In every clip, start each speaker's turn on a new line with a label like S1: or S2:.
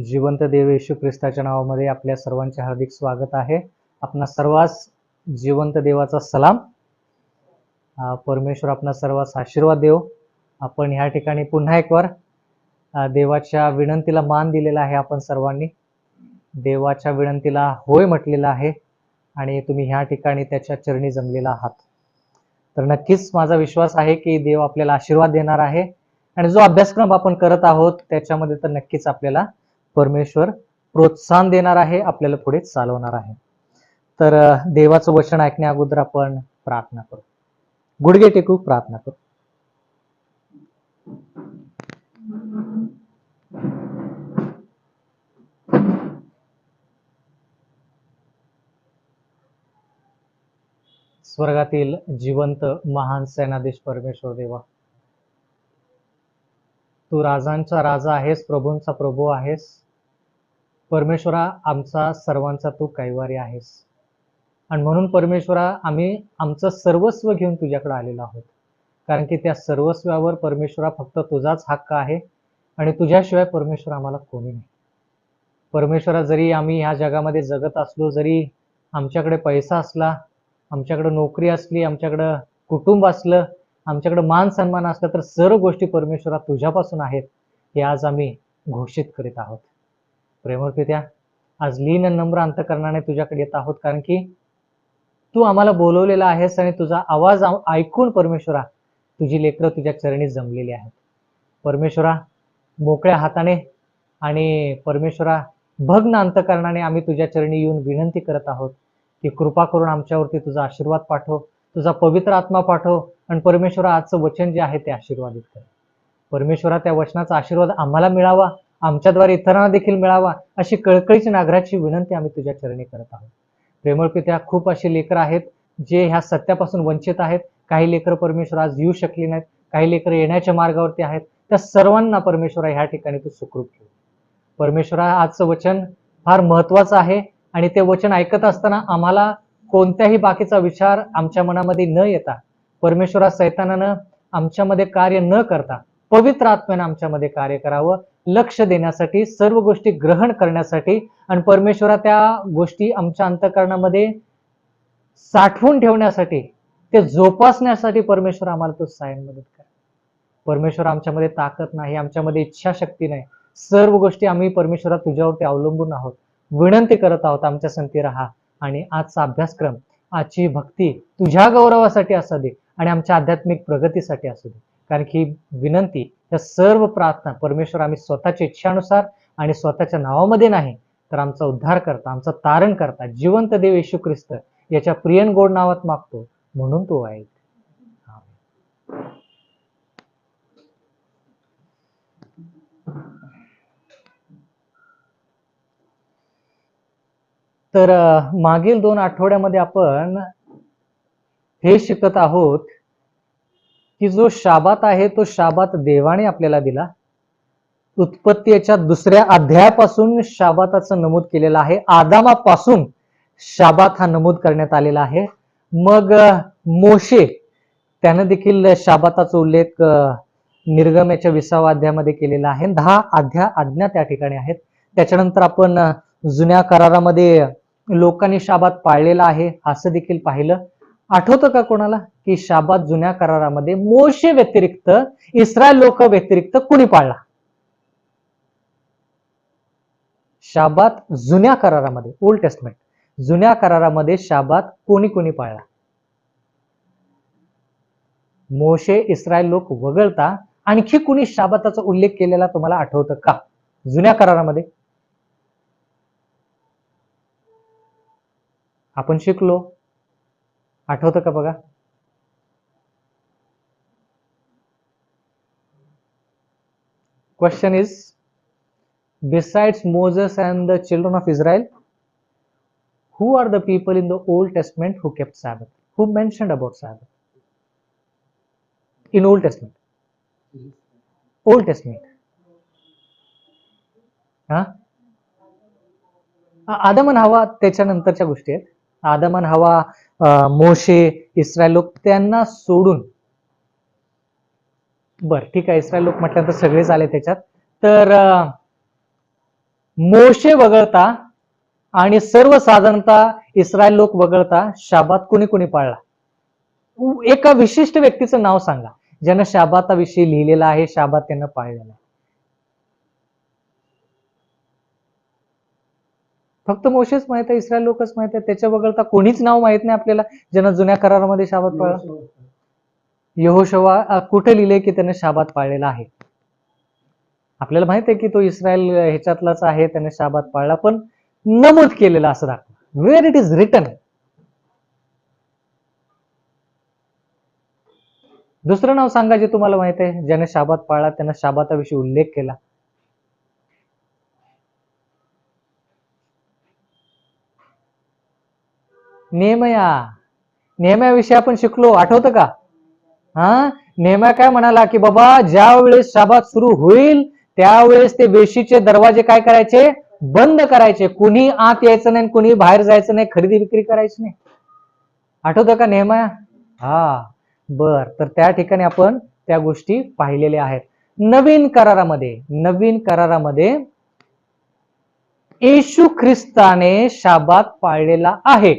S1: जिवंत देव येशू ख्रिस्ताच्या नावामध्ये आपल्या सर्वांचे हार्दिक स्वागत आहे. आपणा सर्वांस जिवंत देवाचा सलाम. परमेश्वर आपणा सर्वांस आशीर्वाद देव. आपण ह्या ठिकाणी पुन्हा एक वार देवाच्या विनंतीला मान दिलेला आहे. आपण सर्वांनी देवाच्या विनंतीला होय म्हटलेला आहे आणि तुम्ही ह्या ठिकाणी त्याच्या चरणी जमलेला आहात. तर नक्कीच माझा विश्वास आहे की देव आपल्याला आशीर्वाद देणार आहे आणि जो अभ्यासक्रम आपण करत आहोत त्याच्यामध्ये तर नक्कीच आपल्याला परमेश्वर प्रोत्साहन देणार आहे, आपल्याला पुढे चालवणार आहे. तर देवाचं वचन ऐकण्या अगोदर आपण प्रार्थना करू. गुडघे टेकू प्रार्थना करू. स्वर्गातील जिवंत महान सेनाधीश परमेश्वर देवा, तू राजांचा राजा आहेस, प्रभूंचा प्रभू आहेस. परमेश्वरा, आमचा सर्वांचा तू कैवारी आहेस आणि म्हणून परमेश्वरा आम्ही आमचं सर्वस्व घेऊन तुझ्याकडे आलेलो आहोत, कारण की त्या सर्वस्वावर परमेश्वरा फक्त तुझाच हक्क आहे आणि तुझ्याशिवाय परमेश्वर आम्हाला कोणी नाही. परमेश्वरा, जरी आम्ही ह्या जगामध्ये जगत असलो, जरी आमच्याकडे पैसा असला, आमच्याकडे नोकरी असली, आमच्याकडं कुटुंब असलं, आमच्याकडे मान सन्मान असला, तर सर्व गोष्टी परमेश्वरा तुझ्यापासून आहेत हे आज आम्ही घोषित करीत आहोत. प्रेमळ पित्या, आज लीन नम्र अंतकरणाने तुझ्याकडे येत आहोत, कारण की तू आम्हाला बोलवलेला आहेस आणि तुझा आवाज ऐकून परमेश्वरा तुझी लेकरं तुझ्या चरणी जमलेली आहेत. परमेश्वरा, मोकळ्या हाताने आणि परमेश्वरा भग्न अंतकरणाने आम्ही तुझ्या चरणी येऊन विनंती करत आहोत की कृपा करून आमच्यावरती तुझा आशीर्वाद पाठव, तुझा पवित्र आत्मा पाठव आणि परमेश्वरा आजचं वचन जे आहे ते आशीर्वादित कर. परमेश्वरा, त्या वचनाचा आशीर्वाद आम्हाला मिळावा, आमच्याद्वारे इतरांना देखील मिळावा, अशी कळकळीची नागराची विनंती आम्ही तुझ्या चरणी करत आहोत. प्रेमळ पित्या, खूप अशी लेकरं आहेत जे ह्या सत्यापासून वंचित आहेत. काही लेकरं परमेश्वर आज येऊ शकली नाहीत, काही लेकरं येण्याच्या मार्गावरती आहेत. त्या सर्वांना परमेश्वरा ह्या ठिकाणी तू सुखरूप ठेव. परमेश्वरा, आजचं वचन फार महत्वाचं आहे आणि ते वचन ऐकत असताना आम्हाला कोणत्याही बाकीचा विचार आमच्या मनामध्ये न येता परमेश्वरा सैतानानं आमच्यामध्ये कार्य न करता पवित्र आत्म्यानं आमच्यामध्ये कार्य करावं, लक्ष देण्यासाठी, सर्व गोष्टी ग्रहण करण्यासाठी आणि परमेश्वरा त्या गोष्टी आमच्या अंतःकरणामध्ये साठवून ठेवण्यासाठी, ते जोपासण्यासाठी परमेश्वर आम्हाला तो सायन मदत कर. परमेश्वर, आमच्यामध्ये ताकद नाही, आमच्यामध्ये इच्छाशक्ती नाही, सर्व गोष्टी आम्ही परमेश्वरा तुझ्यावरती अवलंबून आहोत. विनंती करत आहोत, आमच्या संगती राहा आणि आजचा अभ्यासक्रम, आजची भक्ती तुझ्या गौरवासाठी असू दे आणि आमच्या आध्यात्मिक प्रगतीसाठी असू दे. कारण की विनंती, या सर्व प्रार्थना परमेश्वर आम्ही स्वतःच्या इच्छानुसार आणि स्वतःच्या नावामध्ये नाही, तर आमचा उद्धार करता, आमचा तारण करता जिवंत देव येशू ख्रिस्त याच्या प्रियन गोड नावात मागतो, म्हणून तो ऐक. तर मागील 2 आठवड्यामध्ये आपण हे शिकत आहोत की जो शाबात आहे तो शाबात देवाने आपल्याला दिला. उत्पत्ती याच्या 2ऱ्या अध्यायापासून शाबाताचं नमूद केलेलं आहे. आदामापासून शाबात हा नमूद करण्यात आलेला आहे. मग मोशे त्यानं देखील शाबाताचा उल्लेख निर्गम याच्या 20व्या अध्यायामध्ये केलेला आहे. 10 आज्ञा त्या ठिकाणी आहेत. त्याच्यानंतर आपण जुन्या करारामध्ये लोकांनी शाबात पाळलेला आहे असं देखील पाहिलं. आठवतं का कोणाला की शाबात जुन्या करारामध्ये मोशे व्यतिरिक्त, इस्रायल लोक व्यतिरिक्त कुणी पाळला? शाबात जुन्या करारामध्ये, ओल्ड टेस्टमेंट जुन्या करारामध्ये शाबात कोणी कोणी पाळला? मोशे, इस्रायल लोक वगळता आणखी कुणी शाबाताचा उल्लेख केलेला तुम्हाला आठवतं का जुन्या करारामध्ये? आपण शिकलो, आठवतं का बघा? Question is, besides Moses and the children of Israel, who are the people in the Old Testament who kept Sabbath? Who mentioned about Sabbath in Old Testament? Old Testament. आदम आणि हवा त्याच्यानंतरच्या गोष्टी आहेत. आदम आणि हवा, मोशे, इस्रायल लोक त्यांना सोडून, बर ठीक आहे, इस्रायल लोक म्हटल्यानंतर सगळेच आले त्याच्यात. तर मोशे वगळता आणि सर्वसाधारणतः इस्रायल लोक वगळता शाबात कुणी कुणी पाळला? एका विशिष्ट व्यक्तीचं नाव सांगा ज्यानं शाबाताविषयी लिहिलेलं आहे, शाबात त्यानं पाळलेला आहे. फक्त मोशेच माहित आहे, इस्रायल लोकच माहित आहे, त्याच्या वगळता कोणीच नाव माहित नाही आपल्याला ज्यानं जुन्या करारामध्ये शाबात पाळला. यहोशुवा कुठे लिहिले की त्याने शाबात पाळलेला आहे? आपल्याला माहित आहे की तो इस्रायल ह्याच्यातलाच आहे, त्याने शाबात पाळला, पण नमूद केलेला असं दाखवा. Where it is written. दुसरं नाव सांगा जे तुम्हाला माहित आहे ज्याने शाबात पाळला, त्यानं शाबाताविषयी उल्लेख केला. नेहम्याविषयी आपण शिकलो, आठवतं का? नेहम्या काय म्हणाला की बाबा ज्या वेळेस शाबात सुरू होईल त्यावेळेस ते वेशीचे दरवाजे काय करायचे? बंद करायचे. कुणी आत यायचं नाही, कुणी बाहेर जायचं नाही, खरेदी विक्री करायची नाही. आठवतं का नेहम्या? बर, तर त्या ठिकाणी आपण त्या गोष्टी पाहिलेल्या आहेत. नवीन करारामध्ये येशू ख्रिस्ताने शाबात पाळलेला आहे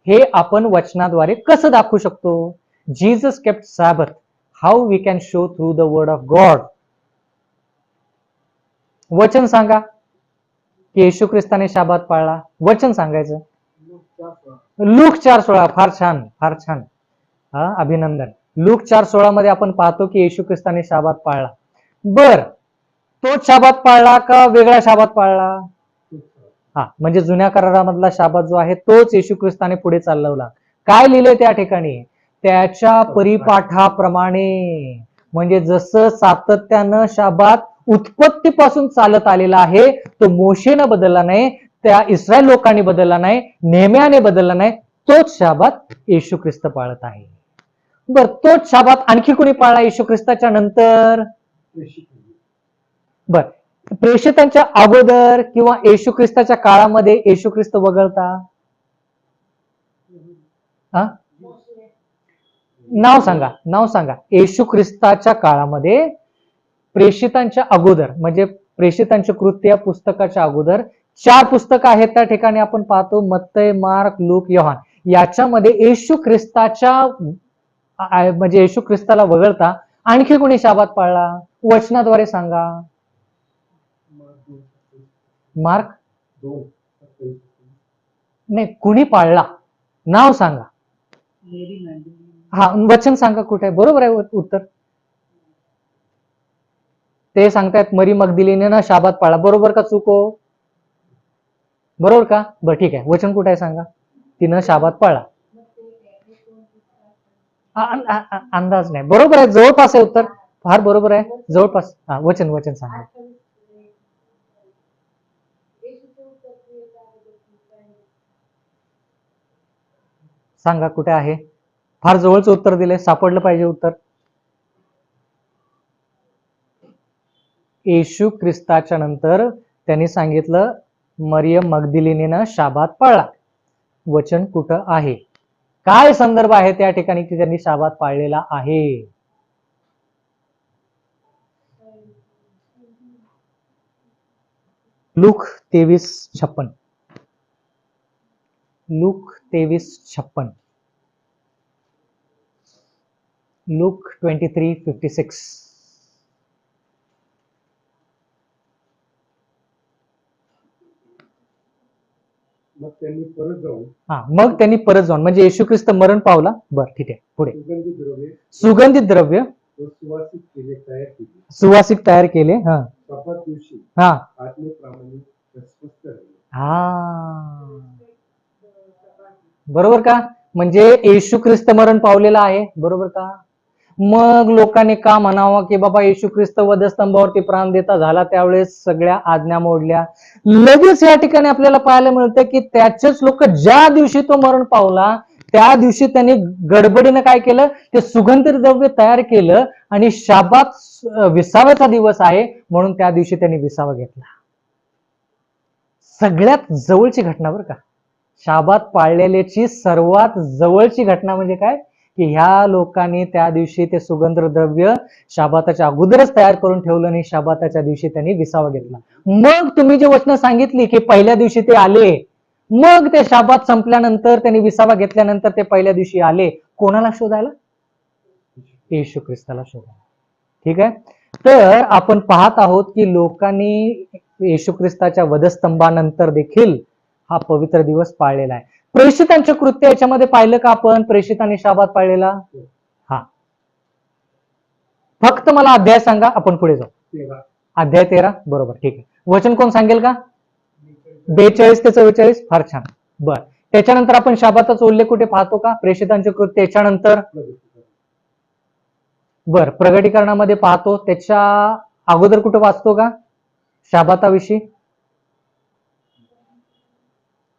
S1: हे आपण वचनाद्वारे कसं दाखवू शकतो? Jesus kept Sabbath. How we can show through the word of God? वचन सांगा की येशू ख्रिस्ताने शाबात पाळला. वचन सांगायचं. लूक 4:16. फार छान, फार छान. अभिनंदन. लूक 4:16 मध्ये आपण पाहतो की येशू ख्रिस्ताने शाबात पाळला. बर, तोच शाबात पाळला का वेगळा शाबात पाळला? म्हणजे जुन्या करारामधला शाबात जो आहे तोच येशू ख्रिस्ताने पुढे चालवला. काय लिहिलंय त्या ठिकाणी? त्याच्या परिपाठाप्रमाणे. म्हणजे जसं सातत्यानं शाबात उत्पत्तीपासून चालत आलेला आहे, तो मोशेनं बदलला नाही, त्या इस्रायल लोकांनी बदलला नाही, नेहम्याने बदलला नाही, तोच शाबात येशू ख्रिस्त पाळत आहे. बर, तोच शाबात आणखी कोणी पाळला येशू ख्रिस्ताच्या नंतर? बर, प्रेषितांच्या अगोदर किंवा येशू ख्रिस्ताच्या काळामध्ये येशू ख्रिस्त वगळता? नाव सांगा. येशू ख्रिस्ताच्या काळामध्ये प्रेषितांच्या अगोदर, म्हणजे प्रेषितांचे कृत्य या पुस्तकाच्या अगोदर 4 पुस्तकं आहेत. त्या ठिकाणी आपण पाहतो मत्तय, मार्क, लूक, योहान. याच्यामध्ये येशू ख्रिस्ताच्या म्हणजे येशू ख्रिस्ताला वगळता आणखी कोणी शाबात पाळला? वचनाद्वारे सांगा. मार्क नाही, कुणी पाळला? नाव सांगा. वचन सांगा कुठे आहे? बरोबर आहे उत्तर. ते सांगतायत मरी मगदलिनीनं शाबात पाळला. बरोबर का चूक हो? बरोबर का? बरं, ठीक आहे. वचन कुठे आहे सांगा. तिनं शाबात पाळला. अंदाज नाही. बरोबर आहे, जवळपास आहे उत्तर. फार बरोबर आहे, जवळपास. वचन सांगा. सांगा कुठे आहे? फार जवळचं उत्तर दिले, सापडलं पाहिजे उत्तर. येशू ख्रिस्ताच्या नंतर त्यांनी सांगितलं मरियम मगदलिनीनं शाबात पाळला. वचन कुठं आहे? काय संदर्भ आहे त्या ठिकाणी की त्यांनी शाबात पाळलेला आहे? लूक 23:56. लूक 23:56. लूक 23:56. मग त्यांनी परत जाऊन म्हणजे येशू ख्रिस्त मरण पावला. बर, ठीक आहे, पुढे. सुगंधित द्रव्य सुवासिक तयार केले. बरोबर का? म्हणजे येशू ख्रिस्त मरण पावलेला आहे. बरोबर का? मग लोकांनी का म्हणावं की बाबा येशू ख्रिस्त वधस्तंभावरती प्राण देता झाला त्यावेळेस सगळ्या आज्ञा मोडल्या. लगेच या ठिकाणी आपल्याला पाहायला मिळतं की त्याचेच लोक ज्या दिवशी तो मरण पावला त्या दिवशी त्यांनी गडबडीनं काय केलं? ते सुगंधित द्रव्य तयार केलं आणि शाबात विसाव्याचा दिवस आहे म्हणून त्या दिवशी त्यांनी विसावा घेतला. सगळ्यात जवळची घटना बरं का. शाबात पाळलेल्याची सर्वात जवळची घटना म्हणजे काय? की ह्या लोकांनी त्या दिवशी ते सुगंध द्रव्य शाबाताच्या अगोदरच तयार करून ठेवलं नाही, शाबाताच्या दिवशी त्यांनी विसावा घेतला. मग तुम्ही जे वचन सांगितली की पहिल्या दिवशी ते आले, मग ते शाबात संपल्यानंतर त्यांनी विसावा घेतल्यानंतर ते पहिल्या दिवशी आले, कोणाला शोधायला? येशू ख्रिस्ताला शोधायला. ठीक आहे. तर आपण पाहत आहोत की लोकांनी येशू ख्रिस्ताच्या वधस्तंभानंतर देखील हा पवित्र दिवस पाळलेला आहे. प्रेषितांचे कृत्य याच्यामध्ये पाहिलं का आपण? प्रेषितांनी शाबात पाळलेला. हा, फक्त मला अध्याय सांगा, आपण पुढे जाऊ. अध्याय 13, बरोबर, ठीक आहे. वचन कोण सांगेल का? 42 ते 44. फार छान. बर, त्याच्यानंतर आपण शाबाताचा उल्लेख कुठे पाहतो का? प्रेषितांचे कृत्य याच्यानंतर. बर, प्रगटीकरणामध्ये पाहतो. त्याच्या अगोदर कुठे वाचतो का शाबाताविषयी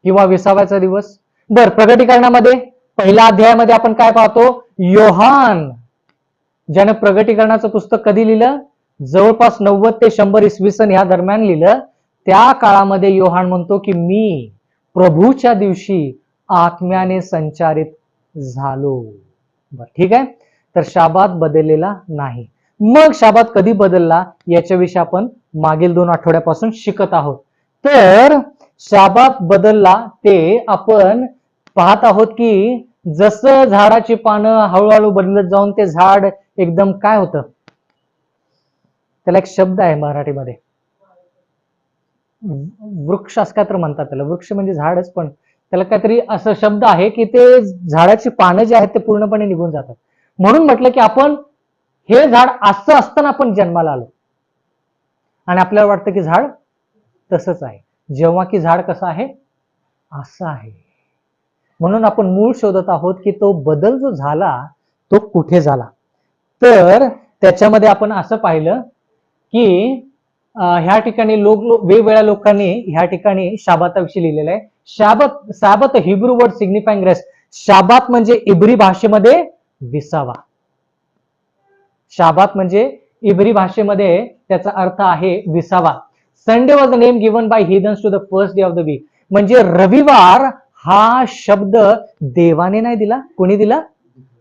S1: किंवा विसाव्याचा दिवस? बर, प्रगटीकरणामध्ये पहिल्या अध्यायामध्ये आपण काय पाहतो? योहान ज्याने प्रगटीकरणाचं पुस्तक कधी लिहिलं? जवळपास 90 ते 100 इसवी सन या दरम्यान लिहिलं. त्या काळामध्ये योहान म्हणतो की मी प्रभूच्या दिवशी आत्म्याने संचारित झालो. बर, ठीक आहे. तर शाबात बदललेला नाही. मग शाबात कधी बदलला याच्याविषयी आपण मागील 2 आठवड्यापासून शिकत आहोत. तर शाबात बदलला ते आपण पाहत आहोत की जसं झाडाची पानं हळूहळू बदलत जाऊन ते झाड एकदम काय होतं, त्याला एक शब्द आहे मराठीमध्ये, वृक्ष असं काय तर म्हणतात त्याला. वृक्ष म्हणजे झाडच, पण त्याला काहीतरी असं शब्द आहे की ते झाडाची पानं जे आहेत ते पूर्णपणे निघून जातात. म्हणून म्हटलं की आपण हे झाड असं असताना आपण जन्माला आलो आणि आपल्याला वाटतं की झाड तसंच आहे, जेव्हा की झाड कसं आहे? असं आहे. म्हणून आपण मूळ शोधत आहोत की तो बदल जो झाला तो कुठे झाला. तर त्याच्यामध्ये आपण असं पाहिलं की ह्या ठिकाणी वेगवेगळ्या लोकांनी ह्या ठिकाणी शाबाताविषयी लिहिलेलं आहे. शाबत हिब्रू वर्ड सिग्निफाइंग रेस्ट. शाबात म्हणजे इब्री भाषेमध्ये विसावा. शाबात म्हणजे इब्री भाषेमध्ये त्याचा अर्थ आहे विसावा. Sunday was the name given by heathens to the first day of the week. म्हणजे रविवार हा शब्द देवाने नाही दिला, कोणी दिला?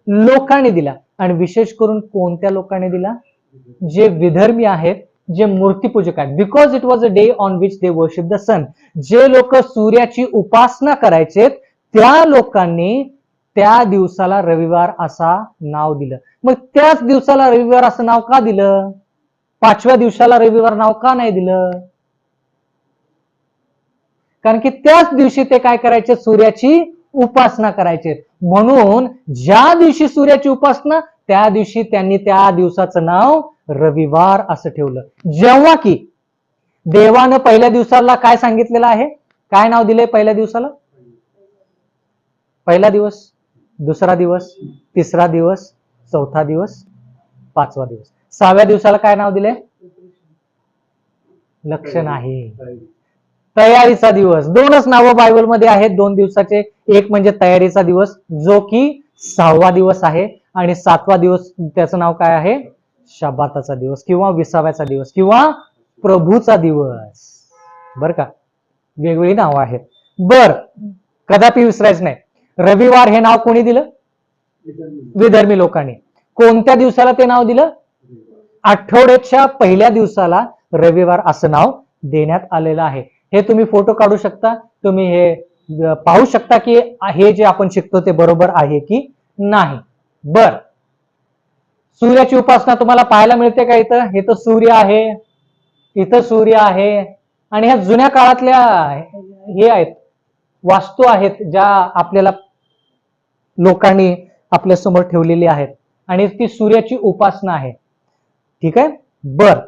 S1: लोकांनी दिला. आणि विशेष करून कोणत्या लोकांनी दिला? जे विधर्मी आहेत, जे मूर्तीपूजक आहेत. Because it was a day on which they worship the sun. जे लोक सूर्याची उपासना करायचे त्या लोकांनी त्या दिवसाला रविवार असा नाव दिलं. मग त्याच दिवसाला रविवार असं नाव का दिलं? 5व्या दिवसाला रविवार नाव का नाही दिलं? कारण की त्याच दिवशी ते काय करायचे? सूर्याची उपासना करायचे. म्हणून ज्या दिवशी सूर्याची उपासना त्या दिवशी त्यांनी त्या दिवसाचं नाव रविवार असं ठेवलं. जेव्हा की देवानं पहिल्या दिवसाला काय सांगितलेलं आहे? काय नाव दिलंय पहिल्या दिवसाला? पहिला दिवस, दुसरा दिवस, तिसरा दिवस, चौथा दिवस, 5वा दिवस. 6व्या दिवसाला काय नाव दिलंय? लक्ष नाही, तयारीचा दिवस. 2च नावं बायबलमध्ये आहेत 2 दिवसाचे. एक म्हणजे तयारीचा दिवस जो की 6वा दिवस आहे, आणि 7वा दिवस त्याचं नाव काय आहे? शब्बाताचा दिवस किंवा विसाव्याचा दिवस किंवा प्रभूचा दिवस. बर का, वेगवेगळी नावं आहेत. बर, कदापि विसरायचं नाही. रविवार हे नाव कोणी दिलं? विधर्मी लोकांनी. कोणत्या दिवसाला ते नाव दिलं? आठवड्याच्या पहिल्या दिवसाला रविवार असं नाव देण्यात आलेलं आहे. हे तुम्ही फोटो काढू शकता, तुम्ही हे पाहू शकता की हे जे आपण शिकतो ते बरोबर आहे की नाही. बर, सूर्याची उपासना तुम्हाला पाहायला मिळते का इथं? हे तर सूर्य आहे, इथं सूर्य आहे, आणि ह्या जुन्या काळातल्या हे आहेत वास्तू आहेत ज्या आपल्याला लोकांनी आपल्या समोर ठेवलेली आहेत, आणि ती सूर्याची उपासना आहे. ठीक आहे. बर,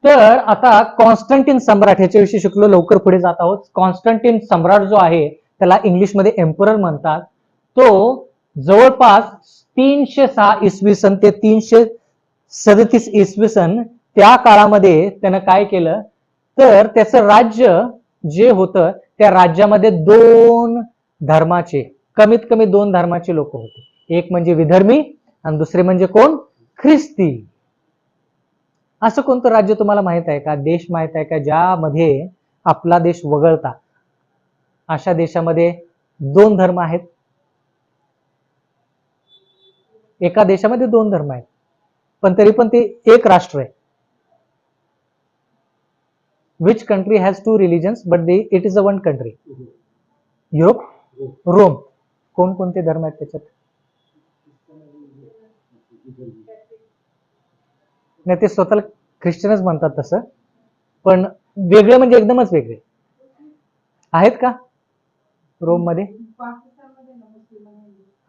S1: तर आता कॉन्स्टंटीन सम्राट ह्याच्याविषयी शिकलो, लवकर पुढे जात आहोत. कॉन्स्टंटीन सम्राट जो आहे त्याला इंग्लिशमध्ये एम्परर म्हणतात. तो जवळपास 306 इसवी सन ते 337 इसवी सन त्या काळामध्ये त्यानं काय केलं, तर त्याचं राज्य जे होतं त्या राज्यामध्ये 2 धर्माचे, कमीत कमी 2 धर्माचे लोक होते. एक म्हणजे विधर्मी आणि दुसरे म्हणजे कोण? ख्रिस्ती. असं कोणतं राज्य तुम्हाला माहित आहे का? देश माहित आहे का ज्यामध्ये आपला देश वगळता अशा देशामध्ये 2 धर्म आहेत? एका देशामध्ये 2 धर्म आहेत, पण तरी पण ते एक राष्ट्र आहे. Which country has 2 religions but it is a 1 country? Europe, Rome. कोणकोणते धर्म आहेत त्याच्यात? नाही, ते स्वतःला ख्रिश्चनच म्हणतात तसं, पण वेगळे म्हणजे एकदमच वेगळे आहेत का रोम मध्ये?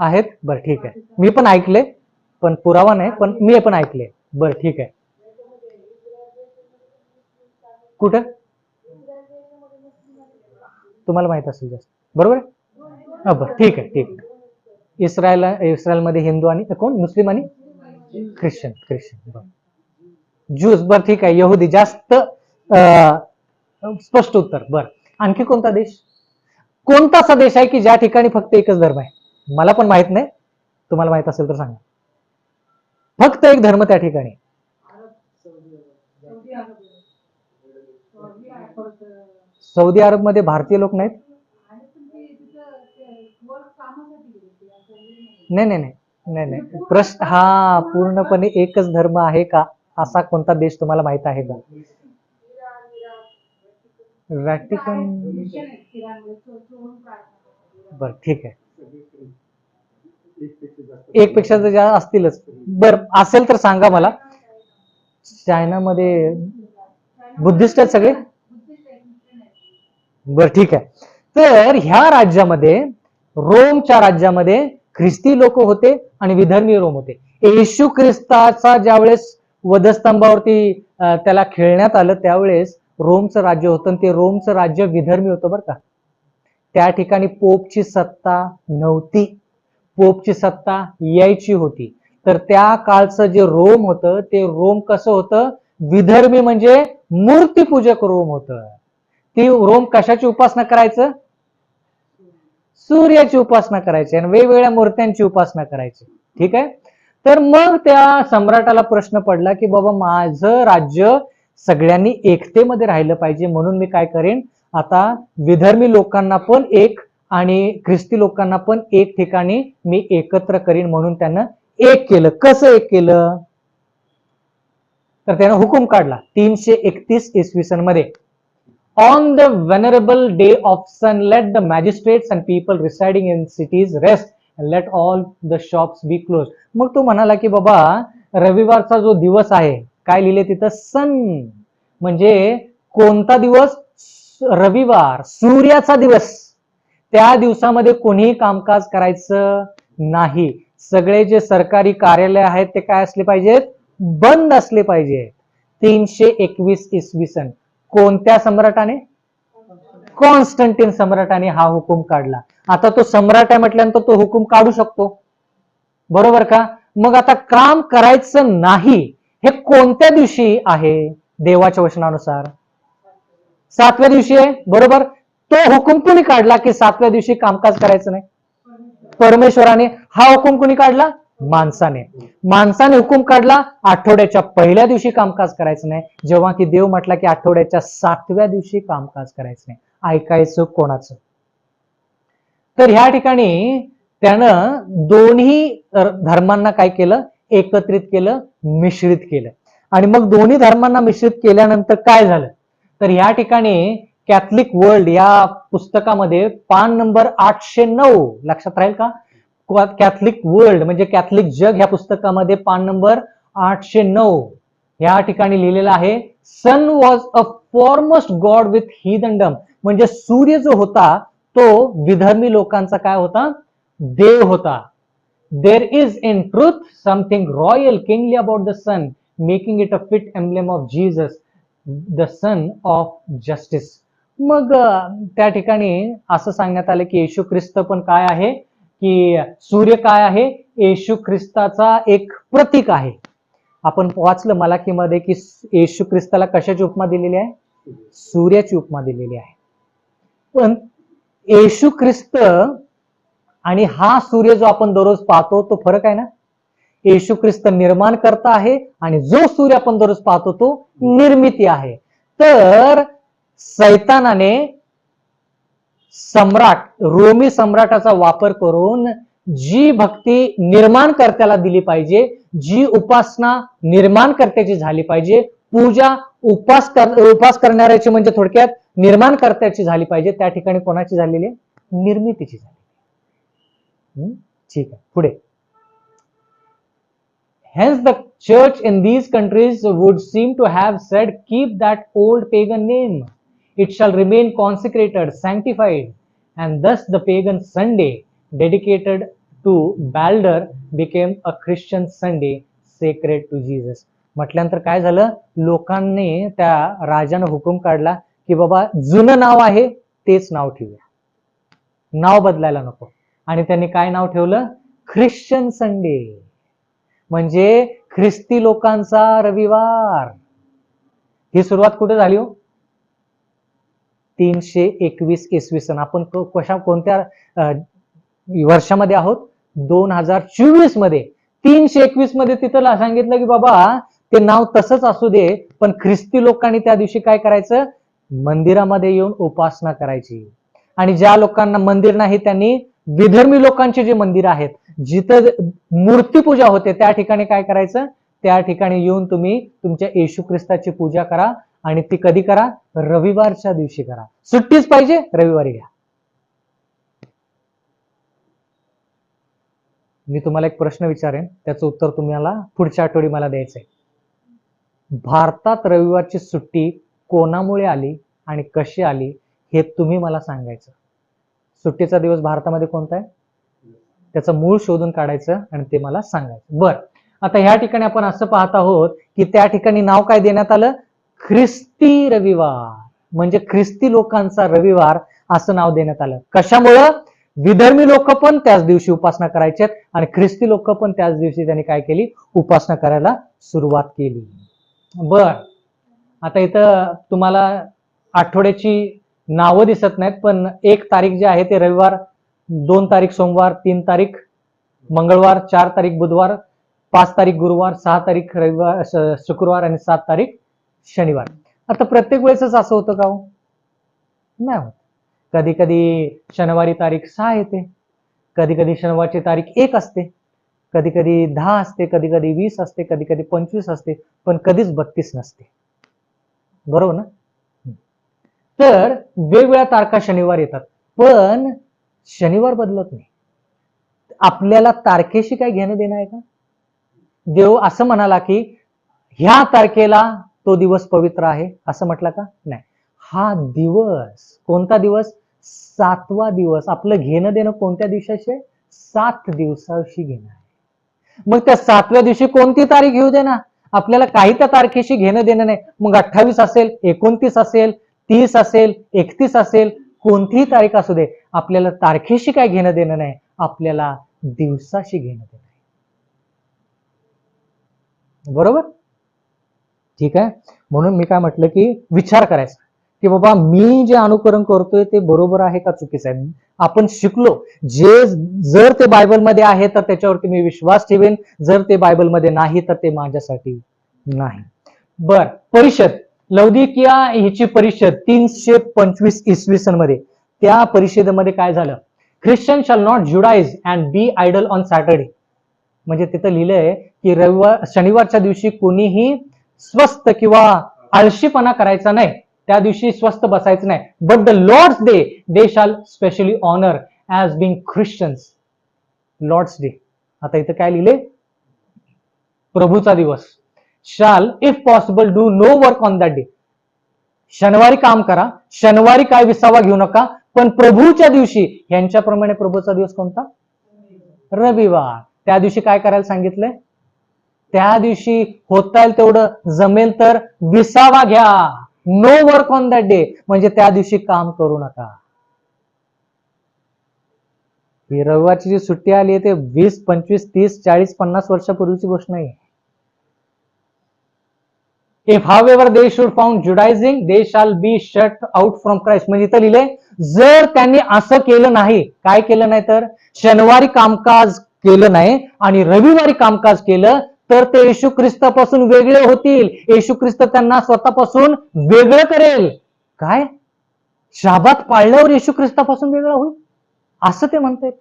S1: आहेत. बरं ठीक आहे, मी पण ऐकले, पण पुरावा नाही, पण मी पण ऐकले. बरं ठीक आहे. कुठं? तुम्हाला माहित असेल जास्त, बरोबर आहे. बरं ठीक आहे, ठीक आहे. इस्रायलमध्ये हिंदू आणि कोण? मुस्लिम आणि ख्रिश्चन. बरं. ज्यूज. बरं ठीक आहे. यहुदी जास्त स्पष्ट उत्तर. बरं, आणखी कोणता देश? कोणता असा देश आहे की ज्या ठिकाणी फक्त एकच धर्म आहे? मला पण माहित नाही, तुम्हाला माहित असेल तर सांगा. फक्त एक धर्म त्या ठिकाणी. सौदी अरब मध्ये भारतीय लोक नाहीत? नाही नाही नाही नाही नाही, प्रश्न हा पूर्णपणे एकच धर्म आहे का असा कोणता देश तुम्हाला माहित आहे का? व्हॅटिकन. बर ठीक आहे, एक पेक्षा तर जास्त असतीलच. बर असेल तर सांगा मला. चायनामध्ये बुद्धिस्ट आहेत सगळे? बर ठीक आहे. तर ह्या राज्यामध्ये, रोमच्या राज्यामध्ये ख्रिस्ती लोक होते आणि विधर्मी रोम होते. येशू ख्रिस्ताचा ज्यावेळेस वधस्तंभावरती त्याला खेळण्यात आलं त्यावेळेस रोमचं राज्य होतं, आणि ते रोमचं राज्य विधर्मी होतं बरं का. त्या ठिकाणी पोपची सत्ता नव्हती, पोपची सत्ता यायची होती. तर त्या काळचं जे रोम होतं ते रोम कसं होतं? विधर्मी, म्हणजे मूर्तीपूजक रोम होतं. ती रोम कशाची उपासना करायचं? सूर्याची उपासना करायची आणि वेगवेगळ्या मूर्त्यांची उपासना करायची. ठीक आहे. तर मग त्या सम्राटाला प्रश्न पडला की बाबा माझं राज्य सगळ्यांनी एकतेमध्ये राहिलं पाहिजे, म्हणून मी काय करेन, आता विधर्मी लोकांना पण एक आणि ख्रिस्ती लोकांना पण एक ठिकाणी मी एकत्र करीन. म्हणून त्यानं एक केलं. कसं एक केलं? तर त्यानं हुकूम काढला 331 इसवी सन मध्ये. On the venerable day of sun, let the magistrates and people residing in cities rest and let all the shops be closed. मग तो म्हणाला की बाबा रविवारचा जो दिवस आहे, काय लिहिले तिथं? सन. म्हणजे कोणता दिवस? रविवार, सूर्याचा दिवस. त्या दिवसामध्ये कोणीही कामकाज करायचं नाही. सगळे जे सरकारी कार्यालय आहेत ते काय असले पाहिजेत? बंद असले पाहिजे. 321 इसवी सन. कोणत्या सम्राटाने? कॉन्स्टंटीन सम्राटाने हा हुकूम काढला. आता तो सम्राट आहे म्हटल्यानंतर तो हुकूम काढू शकतो, बरोबर का? मग आता काम करायचं नाही हे कोणत्या दिवशी आहे? देवाच्या वचनानुसार 7व्या दिवशी आहे, बरोबर. तो हुकूम कुणी काढला की 7व्या दिवशी कामकाज करायचं नाही? परमेश्वराने. हा हुकूम कुणी काढला? माणसाने. माणसाने हुकूम काढला आठवड्याच्या पहिल्या दिवशी कामकाज करायचं नाही, जेव्हा की देव म्हटला की आठवड्याच्या 7व्या दिवशी कामकाज करायचं नाही. ऐकायचं कोणाचं? तर ह्या ठिकाणी त्यानं दोन्ही धर्मांना काय केलं? एकत्रित केलं, मिश्रित केलं. आणि मग दोन्ही धर्मांना मिश्रित केल्यानंतर काय झालं? तर ह्या ठिकाणी कॅथलिक वर्ल्ड या पुस्तकामध्ये पान नंबर 809, लक्षात राहील का? कॅथलिक वर्ल्ड म्हणजे कॅथलिक जग ह्या पुस्तकामध्ये पान नंबर 809 या ठिकाणी लिहिलेलं आहे, sun was a foremost god with heathendom. म्हणजे सूर्य जो होता तो विधर्मी लोकांचा काय होता? देव होता. There is in truth something royal kingly about the sun, making it a fit emblem of Jesus the son of justice. मग त्या ठिकाणी असं सांगण्यात आलं की येशू ख्रिस्त पण काय आहे? की सूर्य काय आहे? येशू ख्रिस्ताचा एक प्रतीक आहे. आपण वाचलं मलाकीमध्ये की येशू ख्रिस्ताला कशाची उपमा दिलेली आहे? सूर्याची उपमा दिलेली आहे. पण येशू ख्रिस्त आणि हा सूर्य जो आपण दररोज पाहतो तो फरक आहे ना. येशू ख्रिस्त निर्माण करता आहे आणि जो सूर्य आपण दररोज पाहतो तो निर्मिती आहे. तर सैतानाने सम्राट, रोमी सम्राटाचा वापर करून जी भक्ती निर्माणकर्त्याला दिली पाहिजे, जी उपासना निर्माणकर्त्याची झाली पाहिजे, पूजा उपास करणाऱ्याची म्हणजे थोडक्यात निर्माणकर्त्याची झाली पाहिजे, त्या ठिकाणी कोणाची झालेली आहे? निर्मितीची झाली. ठीक आहे, पुढे. Hence the church in these countries would seem to have said, keep that old pagan name. It shall remain consecrated, sanctified. And thus the pagan Sunday dedicated to Balder became a Christian Sunday sacred to Jesus. म्हटल्यानंतर काय झालं? लोकांनी त्या राजानं हुकूम काढला की बाबा जुनं नाव आहे तेच नाव ठेवूया, नाव बदलायला नको. आणि त्यांनी काय नाव ठेवलं? ख्रिश्चन संडे, म्हणजे ख्रिस्ती लोकांचा रविवार. ही सुरुवात कुठे झाली हो? 321 इसवी सन. आपण कोणत्या वर्षामध्ये आहोत? 2024 मध्ये. 321 मध्ये तिथं सांगितलं की बाबा ते नाव तसंच असू दे, पण ख्रिस्ती लोकांनी त्या दिवशी काय करायचं? मंदिरामध्ये येऊन उपासना करायची. आणि ज्या लोकांना मंदिर नाही त्यांनी विधर्मी लोकांचे जे मंदिर आहेत, जिथं मूर्तीपूजा होते, त्या ठिकाणी काय करायचं? त्या ठिकाणी येऊन तुम्ही तुमच्या येशू ख्रिस्ताची पूजा करा. आणि ती कधी करा? रविवारच्या दिवशी करा. सुट्टीच पाहिजे, रविवारी घ्या. मी तुम्हाला एक प्रश्न विचारेन, त्याचं उत्तर तुम्हाला पुढच्या आठवडी मला द्यायचंय. भारतात रविवारची सुट्टी कोणामुळे आली आणि कशी आली हे तुम्ही मला सांगायचं. सुट्टीचा दिवस भारतामध्ये कोणता आहे? त्याचं मूळ शोधून काढायचं आणि ते मला सांगायचं. बर, आता ह्या ठिकाणी आपण असं पाहत आहोत की त्या ठिकाणी नाव काय देण्यात आलं? ख्रिस्ती रविवार, म्हणजे ख्रिस्ती लोकांचा रविवार असं नाव देण्यात आलं. कशामुळं? विधर्मी लोक पण त्याच दिवशी उपासना करायचे आणि ख्रिस्ती लोक पण त्याच दिवशी त्यांनी काय केली? उपासना करायला सुरुवात केली. बर, आता इथं तुम्हाला आठवड्याची नावं दिसत नाहीत, पण 1 तारीख जे आहे ते रविवार, 2 तारीख सोमवार, 3 तारीख मंगळवार, 4 तारीख बुधवार, 5 तारीख गुरुवार, 6 तारीख रविवार शुक्रवार आणि 7 तारीख शनिवार. आता प्रत्येक वेळेस असं होतं का हो? नाही होत. कधी कधी शनिवारी तारीख 6 येते, कधी कधी शनिवारची तारीख 1 असते, कधी कधी 10 असते, कधी कधी 20 असते, कधी कधी 25 असते, पण कधीच 32 नसते. बरोबर ना? तर वेगवेगळ्या तारखा शनिवार येतात, पण शनिवार बदलत नाही. आपल्याला तारखेशी काय घेणं देणं आहे का? देव असं म्हणाला की ह्या तारखेला तो दिवस पवित्र आहे असं म्हटलं का? नाही. हा दिवस कोणता दिवस? 7वा दिवस. आपलं घेणं देणं कोणत्या दिवसाशी आहे? 7 दिवसाशी घेणं आहे. मग त्या 7व्या दिवशी कोणती तारीख घेऊ दे ना, आपल्याला काही त्या तारखेशी घेणं देणं नाही. मग 28 असेल, 29 असेल, 30 असेल, 31 असेल, कोणतीही तारीख असू दे, आपल्याला तारखेशी काय घेणं देणं नाही, आपल्याला दिवसाशी घेणं देणं आहे. बरोबर? ठीक आहे. म्हणून मी काय म्हटलं की विचार करायचा की बाबा मी जे अनुकरण करतोय ते बरोबर आहे का चुकीचं आहे. आपण शिकलो, जर ते बायबलमध्ये आहे तर त्याच्यावरती मी विश्वास ठेवेन, जर ते बायबलमध्ये नाही तर ते माझ्यासाठी नाही. बर, परिषद लौदिकिया हिची परिषद 325 इसवी सन मध्ये, त्या परिषदेमध्ये काय झालं? Christian shall not judaize and be idle on Saturday. म्हणजे तिथं लिहिलंय की शनिवारच्या दिवशी कोणीही स्वस्थ किंवा आळशीपणा करायचा नाही, त्या दिवशी स्वस्थ बसायचं नाही. But the Lord's day they shall specially honour as being Christians. Lord's day, आता इथं काय लिहिले? प्रभूचा दिवस. Shall if possible do no work on that day. शनिवारी काम करा, शनिवारी काय विसावा घेऊ नका, पण प्रभूच्या दिवशी, यांच्याप्रमाणे प्रभूचा दिवस कोणता? रविवार. त्या दिवशी काय करायला सांगितलंय? त्या दिवशी होता येईल तेवढं जमेल तर विसावा घ्या. No work on that day, म्हणजे त्या दिवशी काम करू नका. ही रविवारची जी सुट्टी आली आहे ते 20, 25, 30, 40, 50 वर्षापूर्वीची गोष्ट नाही. If however they should found Judaizing, they shall be shut out from Christ. म्हणजे इथं लिहिलंय, जर त्यांनी असं केलं नाही, काय केलं नाही तर शनिवारी कामकाज केलं नाही आणि रविवारी कामकाज केलं, तर ते येशू ख्रिस्तापासून वेगळे होतील. येशू ख्रिस्त त्यांना स्वतःपासून वेगळं करेल. काय? शाबात पाळल्यावर येशू ख्रिस्तापासून वेगळा होईल असं ते म्हणतात.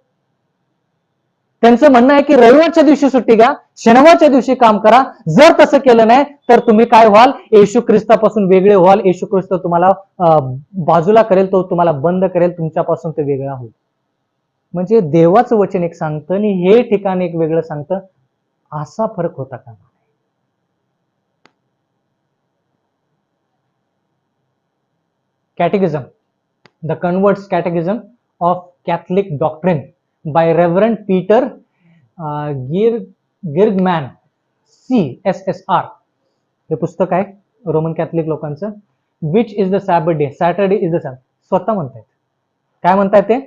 S1: त्यांचं म्हणणं आहे की रविवारच्या दिवशी सुट्टी घ्या, शनिवारच्या दिवशी काम करा. जर तसं केलं नाही तर तुम्ही काय व्हाल, येशू ख्रिस्तापासून वेगळे व्हाल. येशू ख्रिस्त तुम्हाला बाजूला करेल, तो तुम्हाला बंद करेल, तुमच्यापासून ते वेगळा होईल. म्हणजे देवाचं वचन एक सांगतं आणि हे ठिकाण एक वेगळं सांगतं. असा फरक होता का? Catechism, the converts catechism of Catholic doctrine by reverend Peter Geiermann CSSR. हे पुस्तक आहे रोमन कॅथलिक लोकांचं. Which is the Sabbath day, Saturday is the Sabbath. स्वतः म्हणतायत. काय म्हणतायत ते,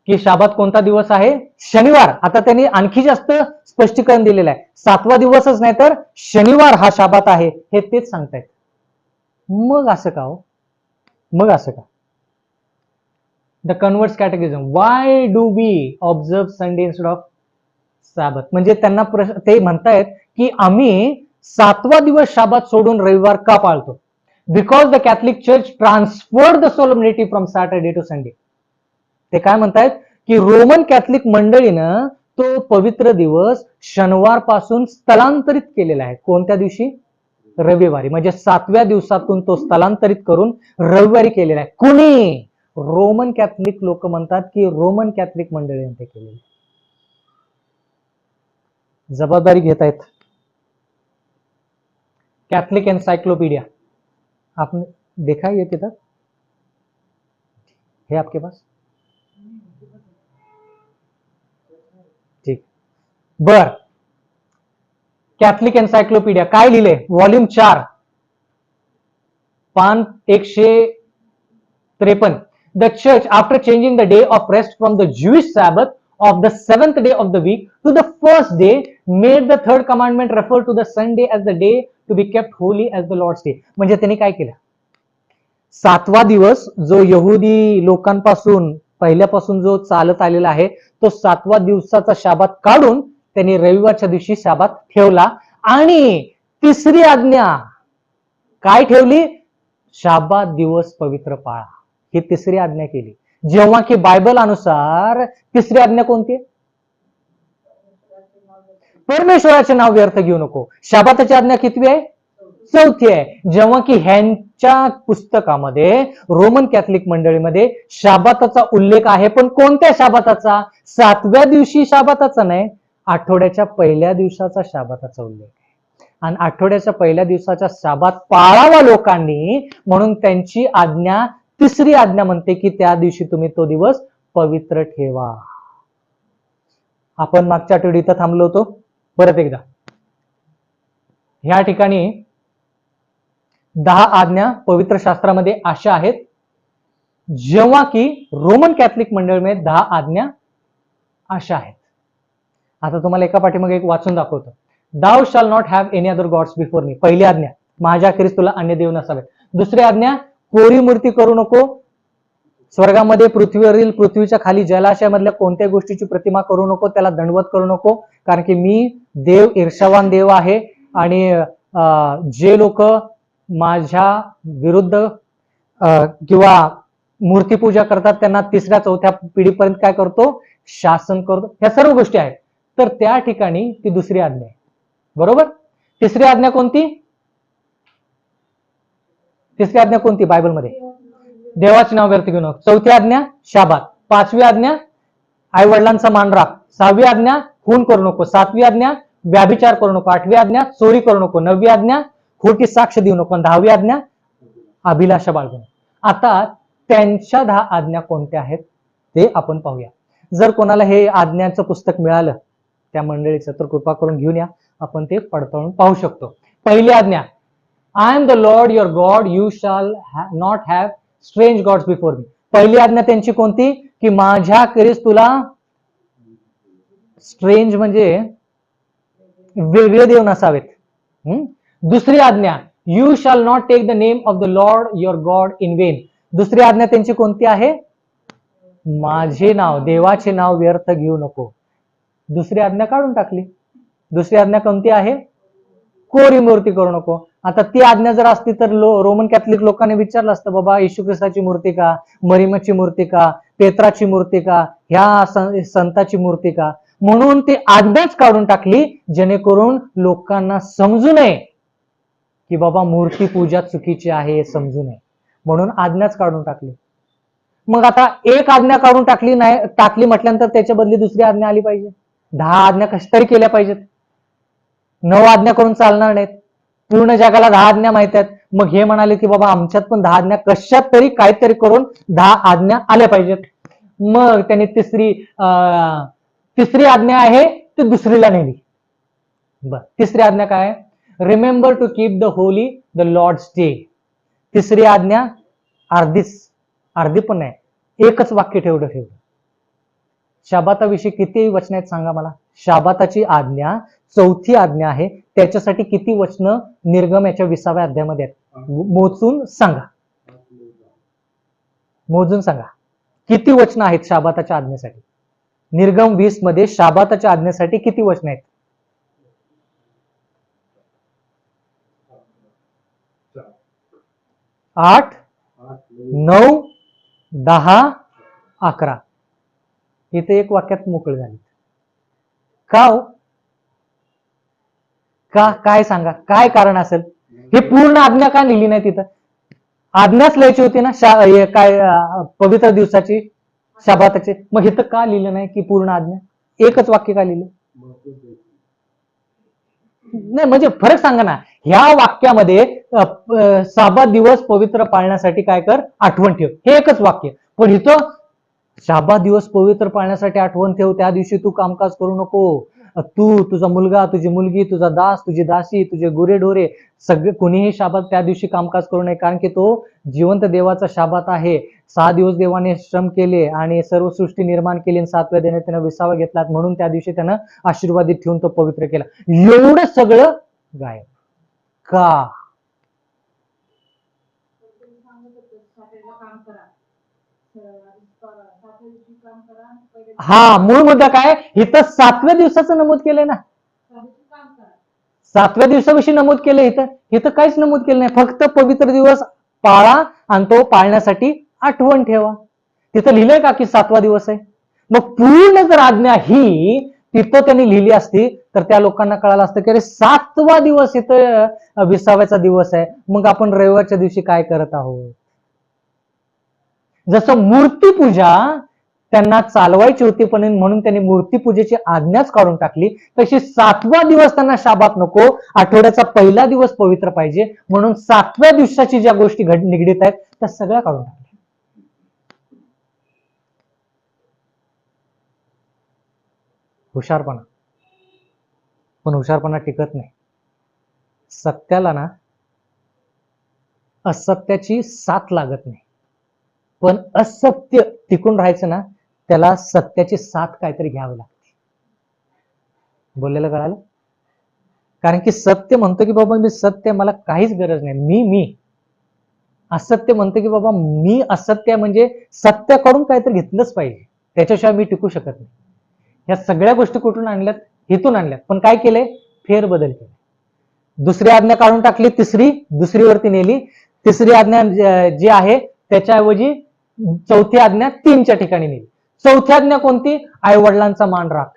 S1: की शाबात कोणता दिवस आहे? शनिवार. आता त्यांनी आणखी जास्त स्पष्टीकरण दिलेलं आहे. 7वा दिवसच नाही तर शनिवार हा शाबात आहे, हे तेच सांगतायत. मग असं का हो? मग असं का? The converts catechism, why do we observe Sunday instead of Sabbath. म्हणजे त्यांना ते म्हणतायत की आम्ही 7वा दिवस शाबात सोडून रविवार का पाळतो? Because the Catholic church transferred the solemnity from Saturday to Sunday. ते काय म्हणतायत की रोमन कॅथलिक मंडळीनं तो पवित्र दिवस शनिवार पासून स्थलांतरित केलेला आहे. कोणत्या दिवशी? रविवारी. म्हणजे 7व्या दिवसातून तो स्थलांतरित करून रविवारी केलेला आहे. कुणी? रोमन कॅथलिक लोक म्हणतात की रोमन कॅथलिक मंडळीने ते केलेले. जबाबदारी घेत आहेत. कैथलिक एनसाइक्लोपीडिया आपने देखा है ये किताब? है आपके पास? ठीक. बर, कॅथलिक एनसाइक्लोपीडिया काय लिहिले? व्हॉल्यूम 4 पान 153. The church after changing the day of rest from the Jewish Sabbath of the 7th day of the week to the first day made the third commandment refer to the Sunday as the day to be kept holy as the Lord's day. म्हणजे त्यांनी काय केलं? 7वा दिवस जो यहुदी लोकांपासून पहिल्यापासून जो चालत आलेला आहे तो 7वा दिवसाचा शाबात काढून त्यांनी रविवारच्या दिवशी शाबात ठेवला. आणि तिसरी आज्ञा काय ठेवली? शाबात दिवस पवित्र पाळा, ही तिसरी आज्ञा केली. जेव्हा की बायबल अनुसार तिसरी आज्ञा कोणती? परमेश्वराचे नाव व्यर्थ घेऊ नको. शाबाताची आज्ञा कितवी आहे? 4थी आहे. जेव्हा की ह्यांच्या पुस्तकामध्ये रोमन कॅथलिक मंडळीमध्ये शाबाताचा उल्लेख आहे, पण कोणत्या शाबाताचा? 7व्या दिवशी शाबाताचा नाही, आठवड्याच्या पहिल्या दिवसाचा शाबाताचा उल्लेख आहे. आणि आठवड्याच्या पहिल्या दिवसाचा शाबात पाळावा लोकांनी, म्हणून त्यांची आज्ञा तिसरी आज्ञा म्हणते की त्या दिवशी तुम्ही तो दिवस पवित्र ठेवा. आपण मागच्या आठवड्यात इथं थांबलो होतो. परत एकदा ह्या ठिकाणी 10 आज्ञा पवित्र शास्त्रामध्ये अशा आहेत, जेव्हा की रोमन कॅथलिक मंडळमध्ये 10 आज्ञा अशा आहेत. आता तुम्हाला एका पाठीमागे एक वाचून दाखवतो. Thou shall not have any other gods before me. पहिली आज्ञा, माझ्या अखेरीस तुला अन्य देव नसावेत. दुसरी आज्ञा, कोरी मूर्ती करू नको. स्वर्गामध्ये, पृथ्वीवरील, पृथ्वीच्या खाली, जलाशयामधल्या कोणत्याही गोष्टीची प्रतिमा करू नको, त्याला दंडवत करू नको, कारण की मी देव ईर्षावान देव आहे. आणि जे लोक माझ्या विरुद्ध किंवा मूर्तीपूजा करतात त्यांना 3ऱ्या-4थ्या पिढीपर्यंत काय करतो? शासन करतो. ह्या सर्व गोष्टी आहेत. तर त्या ठिकाणी ती दुसरी आज्ञा आहे, बरोबर. तिसरी आज्ञा कोणती? तिसरी आज्ञा कोणती बायबलमध्ये? देवाचे नाव व्यर्थ घेऊ नको. 4थी आज्ञा शाबात. 5वी आज्ञा आई वडिलांचा मान राख. 6वी आज्ञा खून करू नको. 7वी आज्ञा व्याभिचार करू नको. 8वी आज्ञा चोरी करू नको. 9वी आज्ञा खोटी साक्ष देऊ नको. 10वी आज्ञा अभिलाषा बाळगू नको. आता त्यांच्या 10 आज्ञा कोणत्या आहेत ते आपण पाहूया. जर कोणाला हे आज्ञांचं पुस्तक मिळालं त्या मंडळीचं तर कृपा करून घेऊन या, आपण ते पडताळून पाहू शकतो. पहिली आज्ञा, I am the Lord your God, you shall not have strange gods before me. पहिली आज्ञा त्यांची कोणती? की माझ्या अखेरीस तुला, स्ट्रेंज म्हणजे वेगळे देव नसावेत. दुसरी आज्ञा, you shall not take the name of the Lord your God in vain. दुसरी आज्ञा त्यांची कोणती आहे? माझे नाव, देवाचे नाव व्यर्थ घेऊ नको. दुसरी आज्ञा काढून टाकली. दुसरी आज्ञा कोणती आहे? कोरी मूर्ती करू नको. आता ती आज्ञा जर असती तर रोमन कॅथलिक लोकांनी विचारलं असतं, बाबा येशू ख्रिस्ताची मूर्ती का, मरियमची मूर्ती का, पेत्राची मूर्ती का, ह्या संताची मूर्ती का. म्हणून ती आज्ञाच काढून टाकली, जेणेकरून लोकांना समजू नये की बाबा मूर्तीपूजा चुकीची आहे हे समजू नये, म्हणून आज्ञाच काढून टाकली. मग आता एक आज्ञा काढून टाकली म्हटल्यानंतर त्याच्या बदली दुसरी आज्ञा आली पाहिजे. 10 आज्ञा कशा तरी केल्या पाहिजेत. 9 आज्ञा करून चालणार नाहीत. पूर्ण जगाला 10 आज्ञा माहित आहेत. मग हे म्हणाले की बाबा आमच्यात पण 10 आज्ञा कशात तरी काहीतरी करून 10 आज्ञा आल्या पाहिजेत. मग त्यांनी तिसरी आज्ञा आहे ती दुसरीला नेली. बर, तिसरी आज्ञा काय? Remember to keep the holy the Lord's day. तिसरी आज्ञा अर्धी पण नाही, एकच वाक्य ठेवलं. शाबाताविषयी किती वचन आहेत सांगा मला. शाबाताची आज्ञा 4थी आज्ञा आहे, त्याच्यासाठी किती वचन निर्गम याच्या 20व्या अध्यायामध्ये आहेत? मोजून सांगा किती वचन आहेत शाबाताच्या आज्ञेसाठी. निर्गम 20 मध्ये शाबाताच्या आज्ञेसाठी किती वचन आहेत? 8, 9, 10, 11. इथे एक वाक्यात मोकळ झाली. का हो? काय सांगा, काय कारण असेल? हे पूर्ण आज्ञा का लिहिली नाही तिथं? आज्ञाच लिहायची होती ना पवित्र दिवसाची, शाबाताची. मग इथं का लिहिलं नाही की पूर्ण आज्ञा? एकच वाक्य का लिहिलं नाही? म्हणजे फरक सांगा ना. ह्या वाक्यामध्ये साबात दिवस पवित्र पाळण्यासाठी काय कर? आठवण ठेव, हे एकच वाक्य. पण इथं शाबात दिवस पवित्र पाळण्यासाठी आठवण ठेव, त्या दिवशी तू कामकाज करू नको. तू, तुझा मुलगा, तुझी मुलगी, तुझा दास, तुझी दासी, तुझे गुरेढोरे सगळे कोणीही शाबात त्या दिवशी कामकाज करू नये, कारण की तो जिवंत देवाचा शाबात आहे. 6 दिवस देवाने श्रम केले आणि सर्व सृष्टी निर्माण केली, 7व्या दिवशी त्यानं विसावा घेतला, म्हणून त्या दिवशी त्यानं आशीर्वादित ठेवून तो पवित्र केला. एवढं सगळं गायब का? हा, मूळ मुद्दा काय? इथं 7व्या दिवसाचं नमूद केलंय ना. 7व्या दिवसाविषयी नमूद केलं. इथं काहीच नमूद केलं नाही. फक्त पवित्र दिवस पाळा आणि तो पाळण्यासाठी आठवण ठेवा. तिथं लिहिलंय का की 7वा दिवस आहे? मग पूर्ण जर आज्ञा ही तिथं त्यांनी लिहिली असती तर त्या लोकांना कळालं असतं की अरे 7वा दिवस इथं विसाव्याचा दिवस आहे, मग आपण रविवारच्या दिवशी काय करत आहोत? जसं मूर्तीपूजा त्यांना चालवायची होती पण म्हणून त्यांनी मूर्तीपूजेची आज्ञाच काढून टाकली, तशी 7वा दिवस त्यांना शाबात नको, आठवड्याचा पहिला दिवस पवित्र पाहिजे, म्हणून 7व्या दिवसाची ज्या गोष्टी निगडीत आहेत त्या सगळ्या काढून टाकल्या. हुशारपणा. पण हुशारपणा टिकत नाही. सत्याला ना असत्याची साथ लागत नाही, पण असत्य टिकून राहायचं ना त्याला सत्याची साथ काहीतरी घ्यावी लागते. बोललेलं कळालं? कारण की सत्य म्हणतो की बाबा मी सत्य, मला काहीच गरज नाही, मी असत्य म्हणतो की बाबा मी असत्य, म्हणजे सत्याकडून काहीतरी घेतलंच पाहिजे, त्याच्याशिवाय मी टिकू शकत नाही. या सगळ्या गोष्टी कुठून आणल्यात? इथून आणल्यात. पण काय केलंय? फेरबदल केले. दुसरी आज्ञा काढून टाकली, दुसरीवरती नेली. तिसरी आज्ञा जी आहे त्याच्याऐवजी 4थी आज्ञा 3च्या ठिकाणी नेली. 4थी आज्ञा कोणती? आई वडिलांचा मान राख.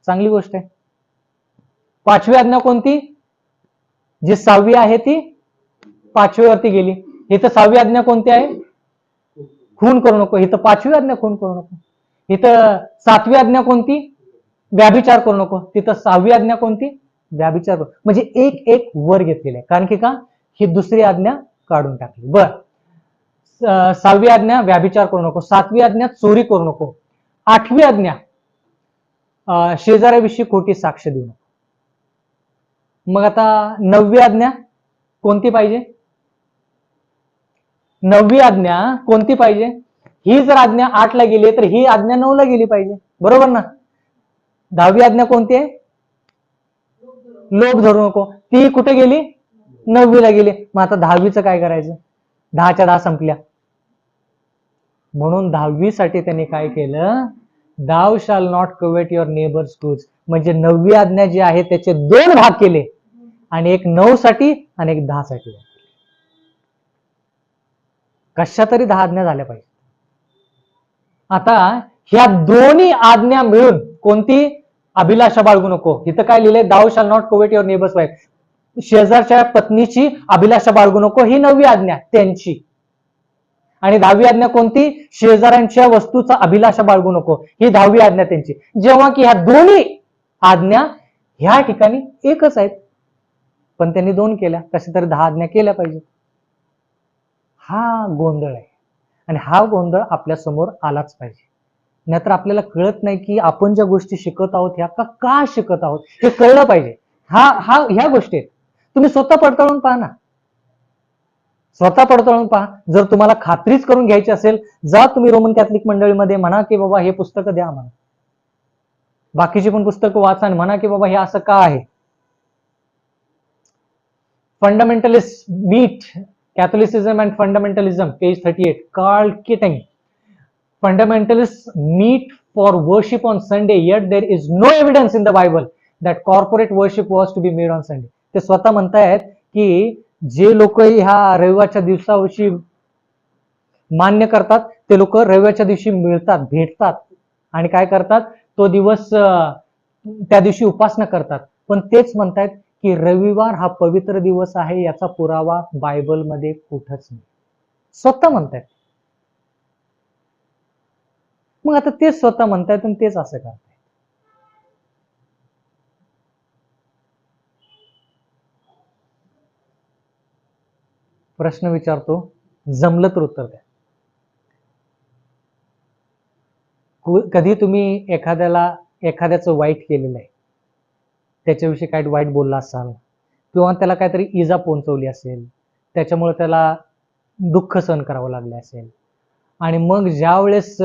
S1: चांगली गोष्ट आहे. 5वी आज्ञा कोणती? जी 6वी आहे ती 5वीवरती गेली. इथं 6वी आज्ञा कोणती आहे? खून करू नको. इथं 5वी आज्ञा खून करू नको. इथं 7वी आज्ञा कोणती? व्याभिचार करू नको. तिथं 6वी आज्ञा कोणती? व्याभिचार करू. म्हणजे एक वर घेतलेलं आहे. कारण की का? ही दुसरी आज्ञा काढून टाकली. बर, 6वी आज्ञा व्याभिचार करू नको. 7वी आज्ञा चोरी करू नको. 8वी आज्ञा शेजाऱ्याविषयी खोटी साक्ष देऊ नको. मग आता 9वी आज्ञा कोणती पाहिजे? 9वी आज्ञा कोणती पाहिजे? ही जर आज्ञा 8ला गेली तर ही आज्ञा 9ला गेली पाहिजे, बरोबर ना? 10वी आज्ञा कोणती आहे? लोभ धरू नको. ती कुठे गेली? 9वीला गेली. मग आता 10वीचं काय करायचं? 10च्या 10 संपल्या. म्हणून 10वी साठी त्यांनी काय केलं? Thou shall not covet your neighbor's goods. म्हणजे 9वी आज्ञा जी आहे त्याचे 2 भाग केले, आणि एक 9 साठी आणि एक 10 साठी. कशा तरी 10 आज्ञा झाल्या पाहिजे. आता ह्या दोन्ही आज्ञा मिळून कोणती अभिलाषा बाळगू नको. इथं काय लिहिलंय, thou shall not covet your neighbour's wife. शेजारच्या पत्नीची अभिलाषा बाळगू नको, ही 9वी आज्ञा त्यांची. आणि 10वी आज्ञा कोणती, शेजाऱ्यांच्या वस्तूचा अभिलाषा बाळगू नको, ही 10वी आज्ञा त्यांची. जेव्हा की ह्या दोन्ही आज्ञा ह्या ठिकाणी एकच आहेत, पण त्यांनी 2 केल्या, कशा तरी 10 आज्ञा केल्या पाहिजे. हा गोंधळ आहे आणि हा गोंधळ आपल्या समोर आलाच पाहिजे. नाहीतर आपल्याला कळत नाही की आपण ज्या गोष्टी शिकत आहोत ह्या का शिकत आहोत हे कळलं पाहिजे. ह्या गोष्टी आहेत. तुम्ही स्वतः पडताळून पहा ना, स्वतः पडताळून पहा. जर तुम्हाला खात्रीच करून घ्यायची असेल, जा तुम्ही रोमन कॅथलिक मंडळीमध्ये, म्हणा की बाबा हे पुस्तकं द्या म्हणा, बाकीची पण पुस्तकं वाचा आणि म्हणा की बाबा हे असं का आहे. Fundamentalist meet Catholicism and fundamentalism, page 38, Carl Keating. Fundamentalists meet for worship on Sunday, yet there is no evidence in the Bible that corporate worship was to be made on Sunday. ते स्वतः म्हणतायत की जे लोक ह्या रविवारच्या दिवसाविषयी मान्य करतात ते लोक रविवारच्या दिवशी मिळतात, भेटतात आणि काय करतात, तो दिवस त्या दिवशी उपासना करतात. पण तेच म्हणतायत की रविवार हा पवित्र दिवस आहे याचा पुरावा बायबलमध्ये कुठंच नाही, स्वतः म्हणतायत. मग आता तेच स्वतः म्हणतायत आणि तेच असं करतायत. प्रश्न विचारतो, जमलं तर उत्तर द्या. कधी तुम्ही एखाद्याचं वाईट केलेलं आहे, त्याच्याविषयी काय वाईट बोलला असाल किंवा त्याला काहीतरी इजा पोहोचवली असेल, त्याच्यामुळे त्याला दुःख सहन करावं लागले असेल, आणि मग ज्या वेळेस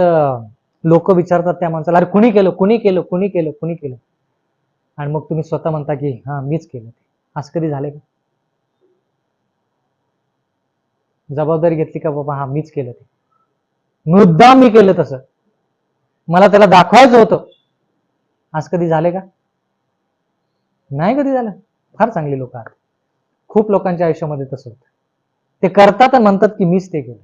S1: लोक विचारतात त्या माणसाला, अरे कुणी केलं कुणी केलं कुणी केलं कुणी केलं, आणि मग तुम्ही स्वतः म्हणता की हा मीच केलं, असं कधी झालंय का? जबाबदारी घेतली का बाबा हा मीच केलं, ते मुद्दाम मी केलं, तसं मला त्याला दाखवायचं होतं, असं कधी झालंय का? नाही कधी झालं. फार चांगली लोक आहेत, खूप लोकांच्या आयुष्यामध्ये तसं होतं. ते करतात आणि म्हणतात की मीच ते केलं.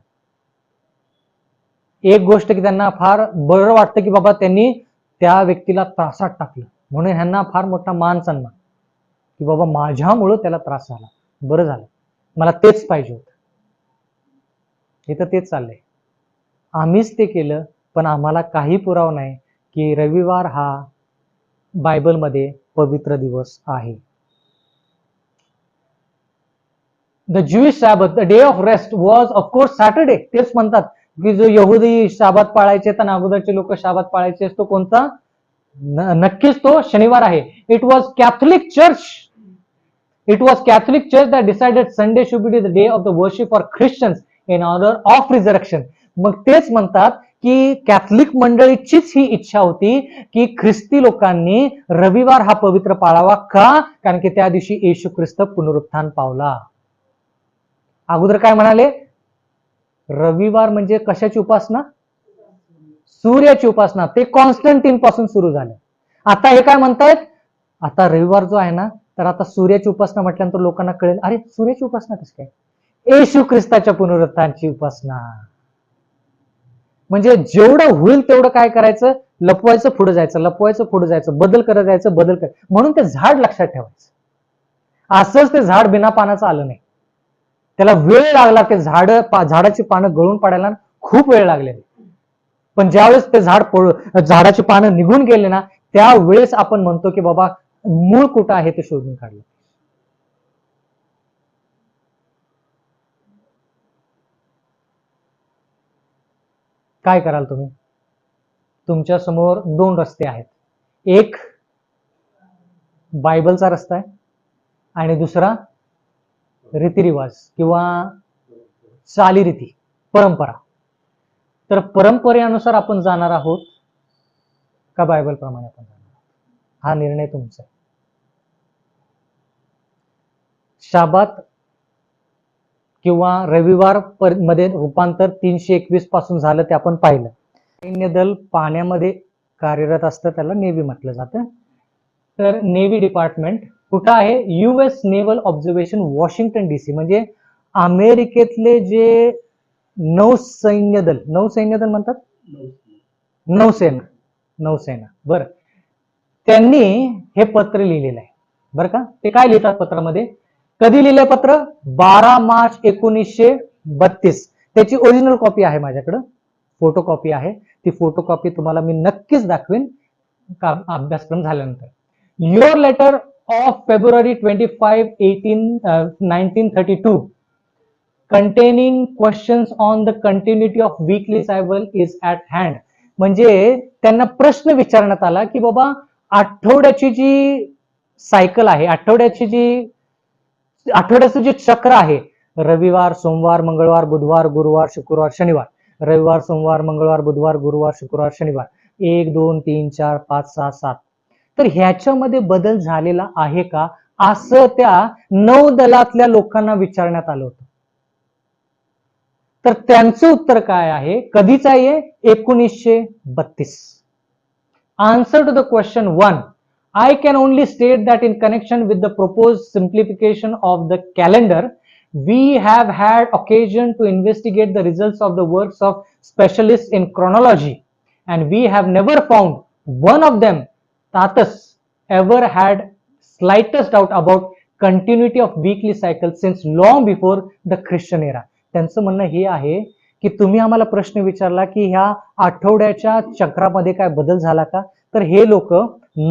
S1: एक गोष्ट की त्यांना फार बरं वाटतं की बाबा त्यांनी त्या व्यक्तीला त्रासात टाकलं, म्हणून ह्यांना फार मोठा मान सन्मान की बाबा माझ्यामुळं त्याला त्रास झाला, बरं झालं, मला तेच पाहिजे होतं. इथं तेच चाललंय, आम्हीच ते केलं, पण आम्हाला काही पुरावा नाही की रविवार हा बायबलमध्ये पवित्र दिवस आहे. The Jewish Sabbath, the day of rest, was of course Saturday. तेच म्हणतात की जो यहुदी शाबात पाळायचे तर अगोदरचे लोक शाबात पाळायचे, तो कोणता? नक्कीच तो शनिवार आहे. It was Catholic church, it was Catholic church that decided Sunday should be the day of the worship for Christians in order of resurrection. मग तेच म्हणतात की कॅथलिक मंडळीचीच ही इच्छा होती की ख्रिस्ती लोकांनी रविवार हा पवित्र पाळावा. का? कारण की त्या दिवशी येशू ख्रिस्त पुनरुत्थान पावला. अगोदर काय म्हणाले? रविवार म्हणजे कशाची उपासना? सूर्याची उपासना. ते कॉन्स्टंटीन पासून सुरू झालं. आता हे काय म्हणतायत? आता रविवार जो आहे ना, तर आता सूर्याची उपासना म्हटल्यानंतर लोकांना कळेल, अरे सूर्याची उपासना कशी काय? येशू ख्रिस्ताच्या पुनरुत्थानाची उपासना. म्हणजे जेवढं होईल तेवढं काय करायचं? लपवायचं, पुढे जायचं, लपवायचं, पुढे जायचं, बदल करत जायचं, बदल कर. म्हणून ते झाड लक्षात ठेवायचं. असंच ते झाड बिना पानाचं आलं नाही, त्याला वेळ लागला. ते झाडाची पानं गळून पडायला खूप वेळ लागलेली. पण ज्यावेळेस ते झाडाची पानं निघून गेले ना, त्यावेळेस आपण म्हणतो की बाबा मूळ कुठं आहे ते शोधून काढलं. काय कराल तुम्ही? तुमच्या समोर 2 रस्ते आहेत. एक बायबलचा रस्ता आहे आणि दुसरा रीतिरिवाज किंवा चालीरीती, परंपरा. तर परंपरेनुसार आपण जाणार आहोत का बायबल प्रमाणे आपण जाणार आहोत? हा निर्णय तुमचा. शाबात किंवा रविवार मध्ये रूपांतर 321 पासून झालं ते आपण पाहिलं. सैन्य दल पाण्यामध्ये कार्यरत असतं, त्याला नेव्ही म्हटलं जातं. तर नेव्ही डिपार्टमेंट कुठं आहे? US naval observation, Washington DC. म्हणजे अमेरिकेतले जे नौसैन्य दल म्हणतात, नौसेना. बरं, त्यांनी हे पत्र लिहिलेलं आहे बरं का. ते काय लिहितात पत्रामध्ये, कधी लिहिलंय पत्र, 12 मार्च 1932. त्याची ओरिजिनल कॉपी आहे माझ्याकडं, फोटो कॉपी आहे. ती फोटो कॉपी तुम्हाला मी नक्कीच दाखवेन अभ्यासक्रम झाल्यानंतर. Your letter of February 25, 1932 containing questions on the continuity of weekly cycle is at hand. म्हणजे त्यांना प्रश्न विचारण्यात आला की बाबा आठवड्याची जी सायकल आहे, आठवड्याचं जे चक्र आहे, रविवार, सोमवार, मंगळवार, बुधवार, गुरुवार, शुक्रवार, शनिवार, रविवार, सोमवार, मंगळवार, बुधवार, गुरुवार, शुक्रवार, शनिवार, 1, 2, 3, 4, 5, 6, 7. तर ह्याच्यामध्ये बदल झालेला आहे का, असं त्या नौदलातल्या लोकांना विचारण्यात आलं होतं. तर त्यांचं उत्तर काय आहे, कधीच आहे, 1932. Answer to the question 1. I can only state that in connection with the proposed simplification of the calendar, we have had occasion to investigate the results of the works of specialists in chronology, and we have never found one of them, Tatas, ever had slightest doubt about continuity of weekly cycles since long before the Christian era. त्यांचं म्हणणं हे आहे की तुम्ही आम्हाला प्रश्न विचारला की ह्या आठवड्याच्या चक्रामध्ये काय बदल झाला का, तर हे लोक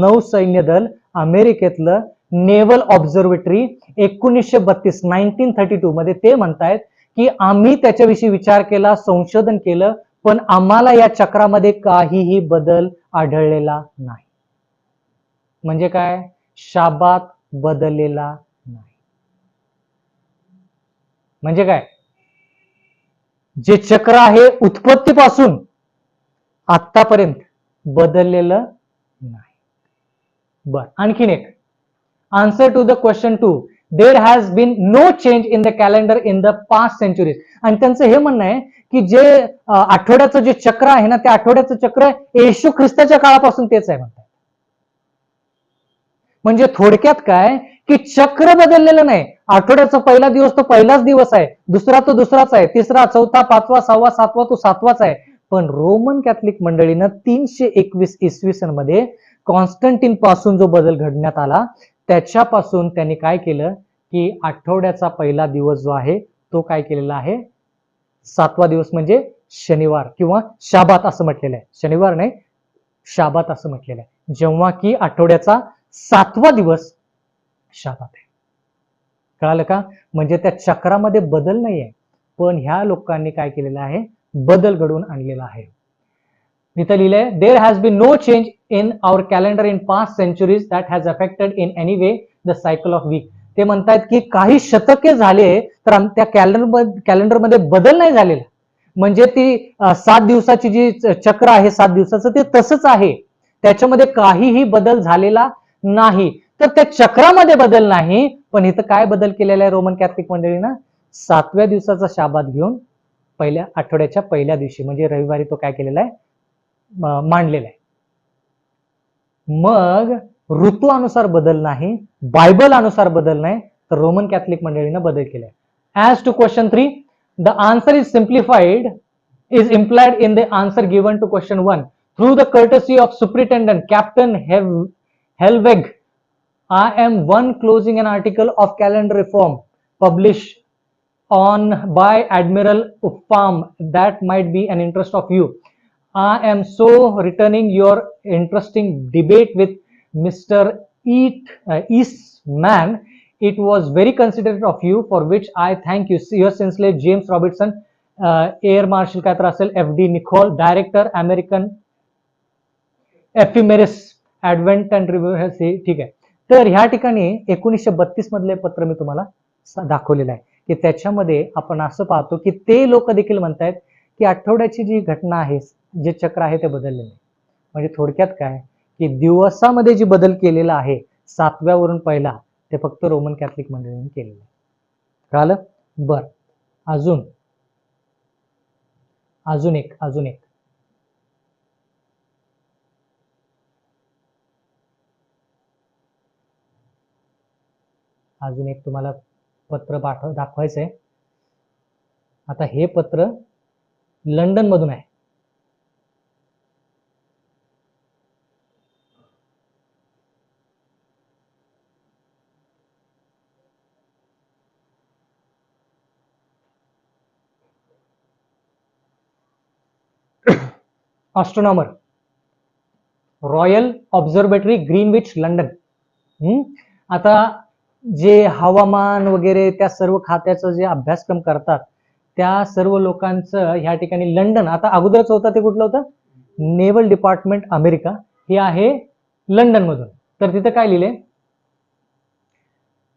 S1: नौसैन्य दल अमेरिकेतलं नेव्हल ऑब्झर्वेटरी 1932 मध्ये ते म्हणतायत की आम्ही त्याच्याविषयी विचार केला, संशोधन केलं, पण आम्हाला या चक्रामध्ये काहीही बदल आढळलेला नाही. म्हणजे काय, शाबात बदललेला नाही. म्हणजे काय, जे चक्र आहे उत्पत्तीपासून आतापर्यंत बदललेलं नाही. बर, आणखीन एक answer to the question 2. There has been no change in the calendar in the past centuries. आणि त्यांचं हे म्हणणं आहे की जे आठवड्याचं जे चक्र आहे ना, त्या आठवड्याचं चक्र येशू ख्रिस्ताच्या काळापासून तेच आहे म्हणतात. म्हणजे थोडक्यात काय की चक्र बदललेलं नाही. आठवड्याचा पहिला दिवस तो पहिलाच दिवस आहे, दुसरा तो दुसराच आहे, तिसरा, चौथा, 5वा, 6वा, 7वा तो 7वाच आहे. पण रोमन कॅथलिक मंडळीनं 321 इसवी सन मध्ये कॉन्स्टंटीन पासून जो बदल घडण्यात आला, त्याच्यापासून त्यांनी काय केलं की आठवड्याचा पहिला दिवस जो आहे तो काय केलेला आहे, 7वा दिवस म्हणजे शनिवार किंवा शाबात असं म्हटलेलं आहे. शनिवार नाही, शाबात असं म्हटलेलं आहे, जेव्हा की आठवड्याचा 7वा दिवस शाबात आहे. कळालं का? म्हणजे त्या चक्रामध्ये बदल नाहीये, पण ह्या लोकांनी काय केलेलं आहे, बदल घडवून आणलेला आहे. इथं लिहिलंय, there has been no change in our calendar in past centuries that has affected in any way the cycle of week. ते म्हणतात की काही शतके झाले तर त्या कॅलेंडरमध्ये बदल नाही झालेला. म्हणजे ती 7 दिवसाची जी चक्र आहे, 7 दिवसाचं ते तसंच आहे, त्याच्यामध्ये काहीही बदल झालेला नाही. तर त्या चक्रामध्ये बदल नाही, पण इथं काय बदल केलेला आहे रोमन कॅथलिक मंडळीनं, 7व्या दिवसाचा शाबात घेऊन पहिल्या आठवड्याच्या पहिल्या दिवशी म्हणजे रविवारी तो काय केलेला आहे, मांडलेला आहे. मग ऋतू अनुसार बदल नाही, बायबल अनुसार बदल नाही, तर रोमन कॅथलिक मंडळीनं बदल केलाय. As to question 3, the answer is simplified is implied in the answer given to question 1. Through the courtesy of Superintendent Captain Helweg, I am closing an article of calendar reform published on by Admiral Uppam that might be an interest of you. I am so returning your interesting debate with Mr. Eastman. It was very considerate of you, for which I thank you. Yours sincerely, James Robertson, air marshal काय तर असेल, FD Nicol, director American ephemeris advent and review. ठीक आहे. तर ह्या ठिकाणी 1932 मधले पत्र मी तुम्हाला दाखवलेलं आहे की त्याच्यामध्ये आपण असं पाहतो की ते लोक देखील म्हणतायत की आठवड्याची जी घटना आहे, जे चक्र आहे ते बदललेलं आहे. म्हणजे थोडक्यात काय की दिवसामध्ये जी बदल केलेला आहे 7व्यावरून पहिला, ते फक्त रोमन कॅथलिक मंडळींनी केलेलं आहे. कळालं? बर, अजून एक तुम्हाला पत्र दाखवायचंय. आता हे पत्र लंडन मधून आहे. ऑस्ट्रोनॉमर, रॉयल ऑब्झर्वेटरी ग्रीनविच लंडन. आता जे हवामान वगैरे त्या सर्व खात्याचं जे अभ्यासक्रम करतात त्या सर्व लोकांचं ह्या ठिकाणी लंडन, आता अगोदरच होतं ते कुठलं होतं, नेव्हल डिपार्टमेंट अमेरिका, हे आहे लंडन मधून. तर तिथं काय लिहिले,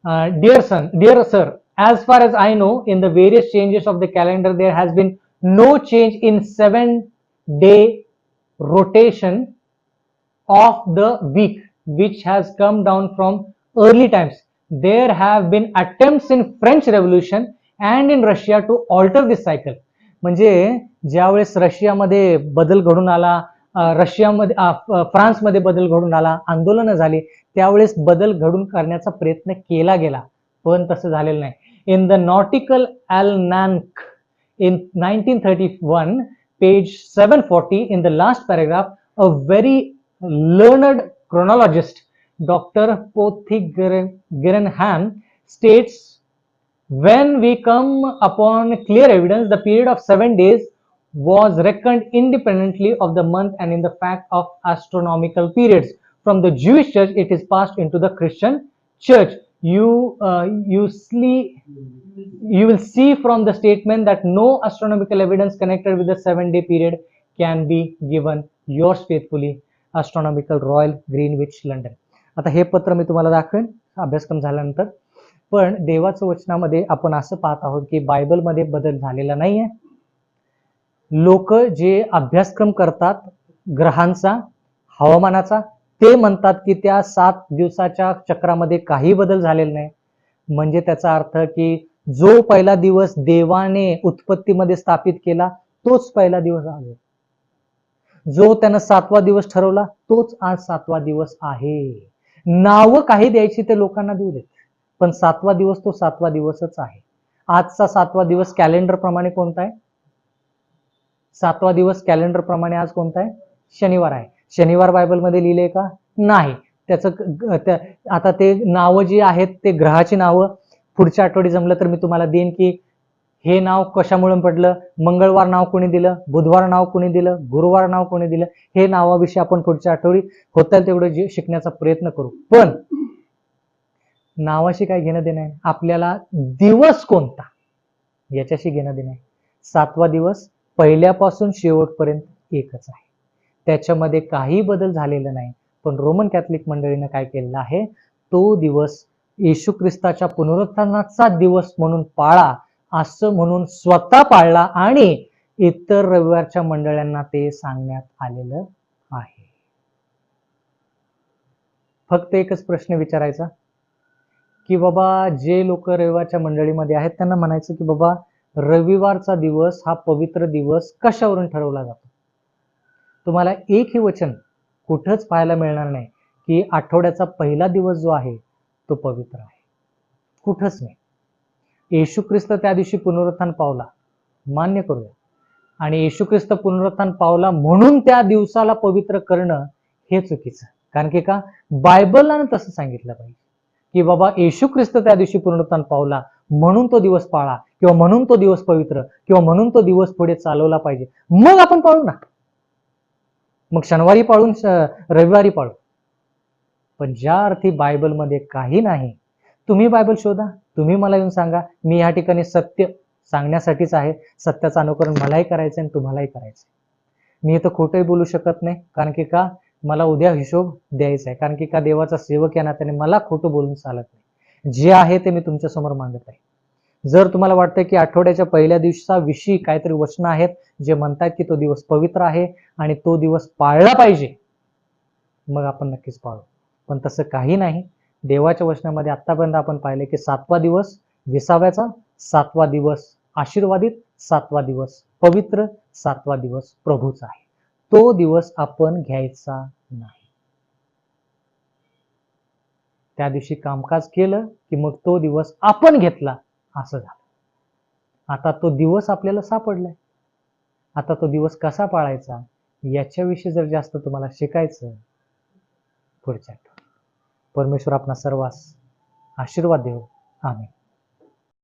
S1: dear sir, as far as I know, in the various changes of the calendar, there has been no change in 7-day rotation of the week, which has come down from early times. There have been attempts in French Revolution and in Russia to alter this cycle. म्हणजे ज्यावेळेस रशियामध्ये बदल घडून आला, फ्रान्समध्ये बदल घडून आला, आंदोलनं झाली, त्यावेळेस बदल घडून करण्याचा प्रयत्न केला गेला, पण तसं झालेलं नाही. In the nautical almanac in 1931, page 740, in the last paragraph, a very learned chronologist, Dr. Pothigrenham, states, when we come upon clear evidence, the period of 7 days was reckoned independently of the month and in the fact of astronomical periods. From the Jewish church, it is passed into the Christian church. You will see from the statement that no astronomical evidence connected with the 7-day period can be given. Yours faithfully, Astronomical Royal Greenwich London. आता हे पत्र मी तुम्हाला दाखवेन अभ्यासक्रम झाल्यानंतर. पण देवाच्या वचनामध्ये आपण असं पाहत आहोत की बायबलमध्ये बदल झालेला नाहीये. लोक जे अभ्यासक्रम करतात ग्रहांचा, हवामानाचा, ते म्हणतात की त्या 7 दिवसाच्या चक्रामध्ये काही बदल झालेला नाही. म्हणजे त्याचा अर्थ की जो पहिला दिवस देवाने उत्पत्तीमध्ये स्थापित केला तोच पहिला दिवस आहे, जो त्यानं 7वा दिवस ठरवला तोच आज 7वा दिवस आहे. नावं काही द्यायची ते लोकांना देऊ देत, पण 7वा दिवस तो 7वा दिवसच आहे. आजचा 7वा दिवस कॅलेंडर प्रमाणे कोणता आहे? 7वा दिवस कॅलेंडर प्रमाणे आज कोणता आहे? शनिवार आहे. शनिवार बायबलमध्ये लिहिले का? नाही. त्याचं आता ते नावं जी आहेत ते ग्रहाची नावं पुढच्या आठवडी जमलं तर मी तुम्हाला देईन की हे नाव कशामुळे पडलं, मंगळवार नाव कोणी दिलं, बुधवार नाव कोणी दिलं, गुरुवार नाव कोणी दिलं, हे नावाविषयी आपण पुढच्या आठवडी होतील तेवढं शिकण्याचा प्रयत्न करू. पण नावाशी काय घेणं देणं आहे? आपल्याला दिवस कोणता याच्याशी घेणं देणं आहे. 7वा दिवस पहिल्यापासून शेवटपर्यंत एकच आहे, त्याच्यामध्ये काही बदल झालेला नाही. पण रोमन कॅथलिक मंडळीनं काय केलेलं आहे, तो दिवस येशू ख्रिस्ताच्या पुनरुत्थानाचा दिवस म्हणून पाळा असं म्हणून स्वतः पाळला आणि इतर रविवारच्या मंडळांना ते सांगण्यात आलेलं आहे. फक्त एकच प्रश्न विचारायचा की बाबा जे लोक रविवारच्या मंडळीमध्ये आहेत त्यांना म्हणायचं की बाबा रविवारचा दिवस हा पवित्र दिवस कशावरून ठरवला जातो? तुम्हाला एकही वचन कुठंच पाहायला मिळणार नाही की आठवड्याचा पहिला दिवस जो आहे तो पवित्र आहे, कुठंच नाही. येशू ख्रिस्त त्या दिवशी पुनरुत्थान पावला, मान्य करूया, आणि येशू ख्रिस्त पुनरुत्थान पावला म्हणून त्या दिवसाला पवित्र करणं हे चुकीचं. कारण की का? बायबलला तसं सांगितलं पाहिजे की बाबा येशू ख्रिस्त त्या दिवशी पुनरुत्थान पावला म्हणून तो दिवस पाळा, किंवा म्हणून तो दिवस पवित्र, किंवा म्हणून तो दिवस पुढे चालवला पाहिजे. मग आपण पाळू ना, मग शनिवारी पाळून रविवारी पाळू. पण ज्या अर्थी बायबलमध्ये काही नाही, तुम्ही बायबल शोधा, तुम्ही मला येऊन सांगा. मी या ठिकाणी सत्य सांगण्यासाठीच आहे. सत्याचं अनुकरण मलाही करायचं आणि तुम्हालाही करायचं. मी इथं खोटंही बोलू शकत नाही, कारण की का मला उद्या हिशोब द्यायचा आहे. कारण की का देवाचा सेवक या नात्याने मला खोटं बोलून चालत नाही. जे आहे ते मी तुमच्या समोर मांडत आहे. जर तुम्हाला वाटतं की आठवड्याच्या पहिल्या दिवसाविषयी काहीतरी वचनं आहेत जे म्हणतात की तो दिवस पवित्र आहे आणि तो दिवस पाळला पाहिजे, मग आपण नक्कीच पाळू. पण तसं काही नाही. देवाच्या वचनामध्ये आतापर्यंत आपण पाहिले की 7वा दिवस विसाव्याचा, 7वा दिवस आशीर्वादित, 7वा दिवस पवित्र, 7वा दिवस प्रभूचा आहे. तो दिवस आपण घ्यायचा नाही. त्या दिवशी कामकाज केलं की मग तो दिवस आपण घेतला असं झालं. आता तो दिवस आपल्याला सापडलाय. आता तो दिवस कसा पाळायचा याच्याविषयी जर जास्त तुम्हाला शिकायचं पुढच्या आठवड्यात. परमेश्वर आपणा सर्वांस आशीर्वाद देव. आमेन.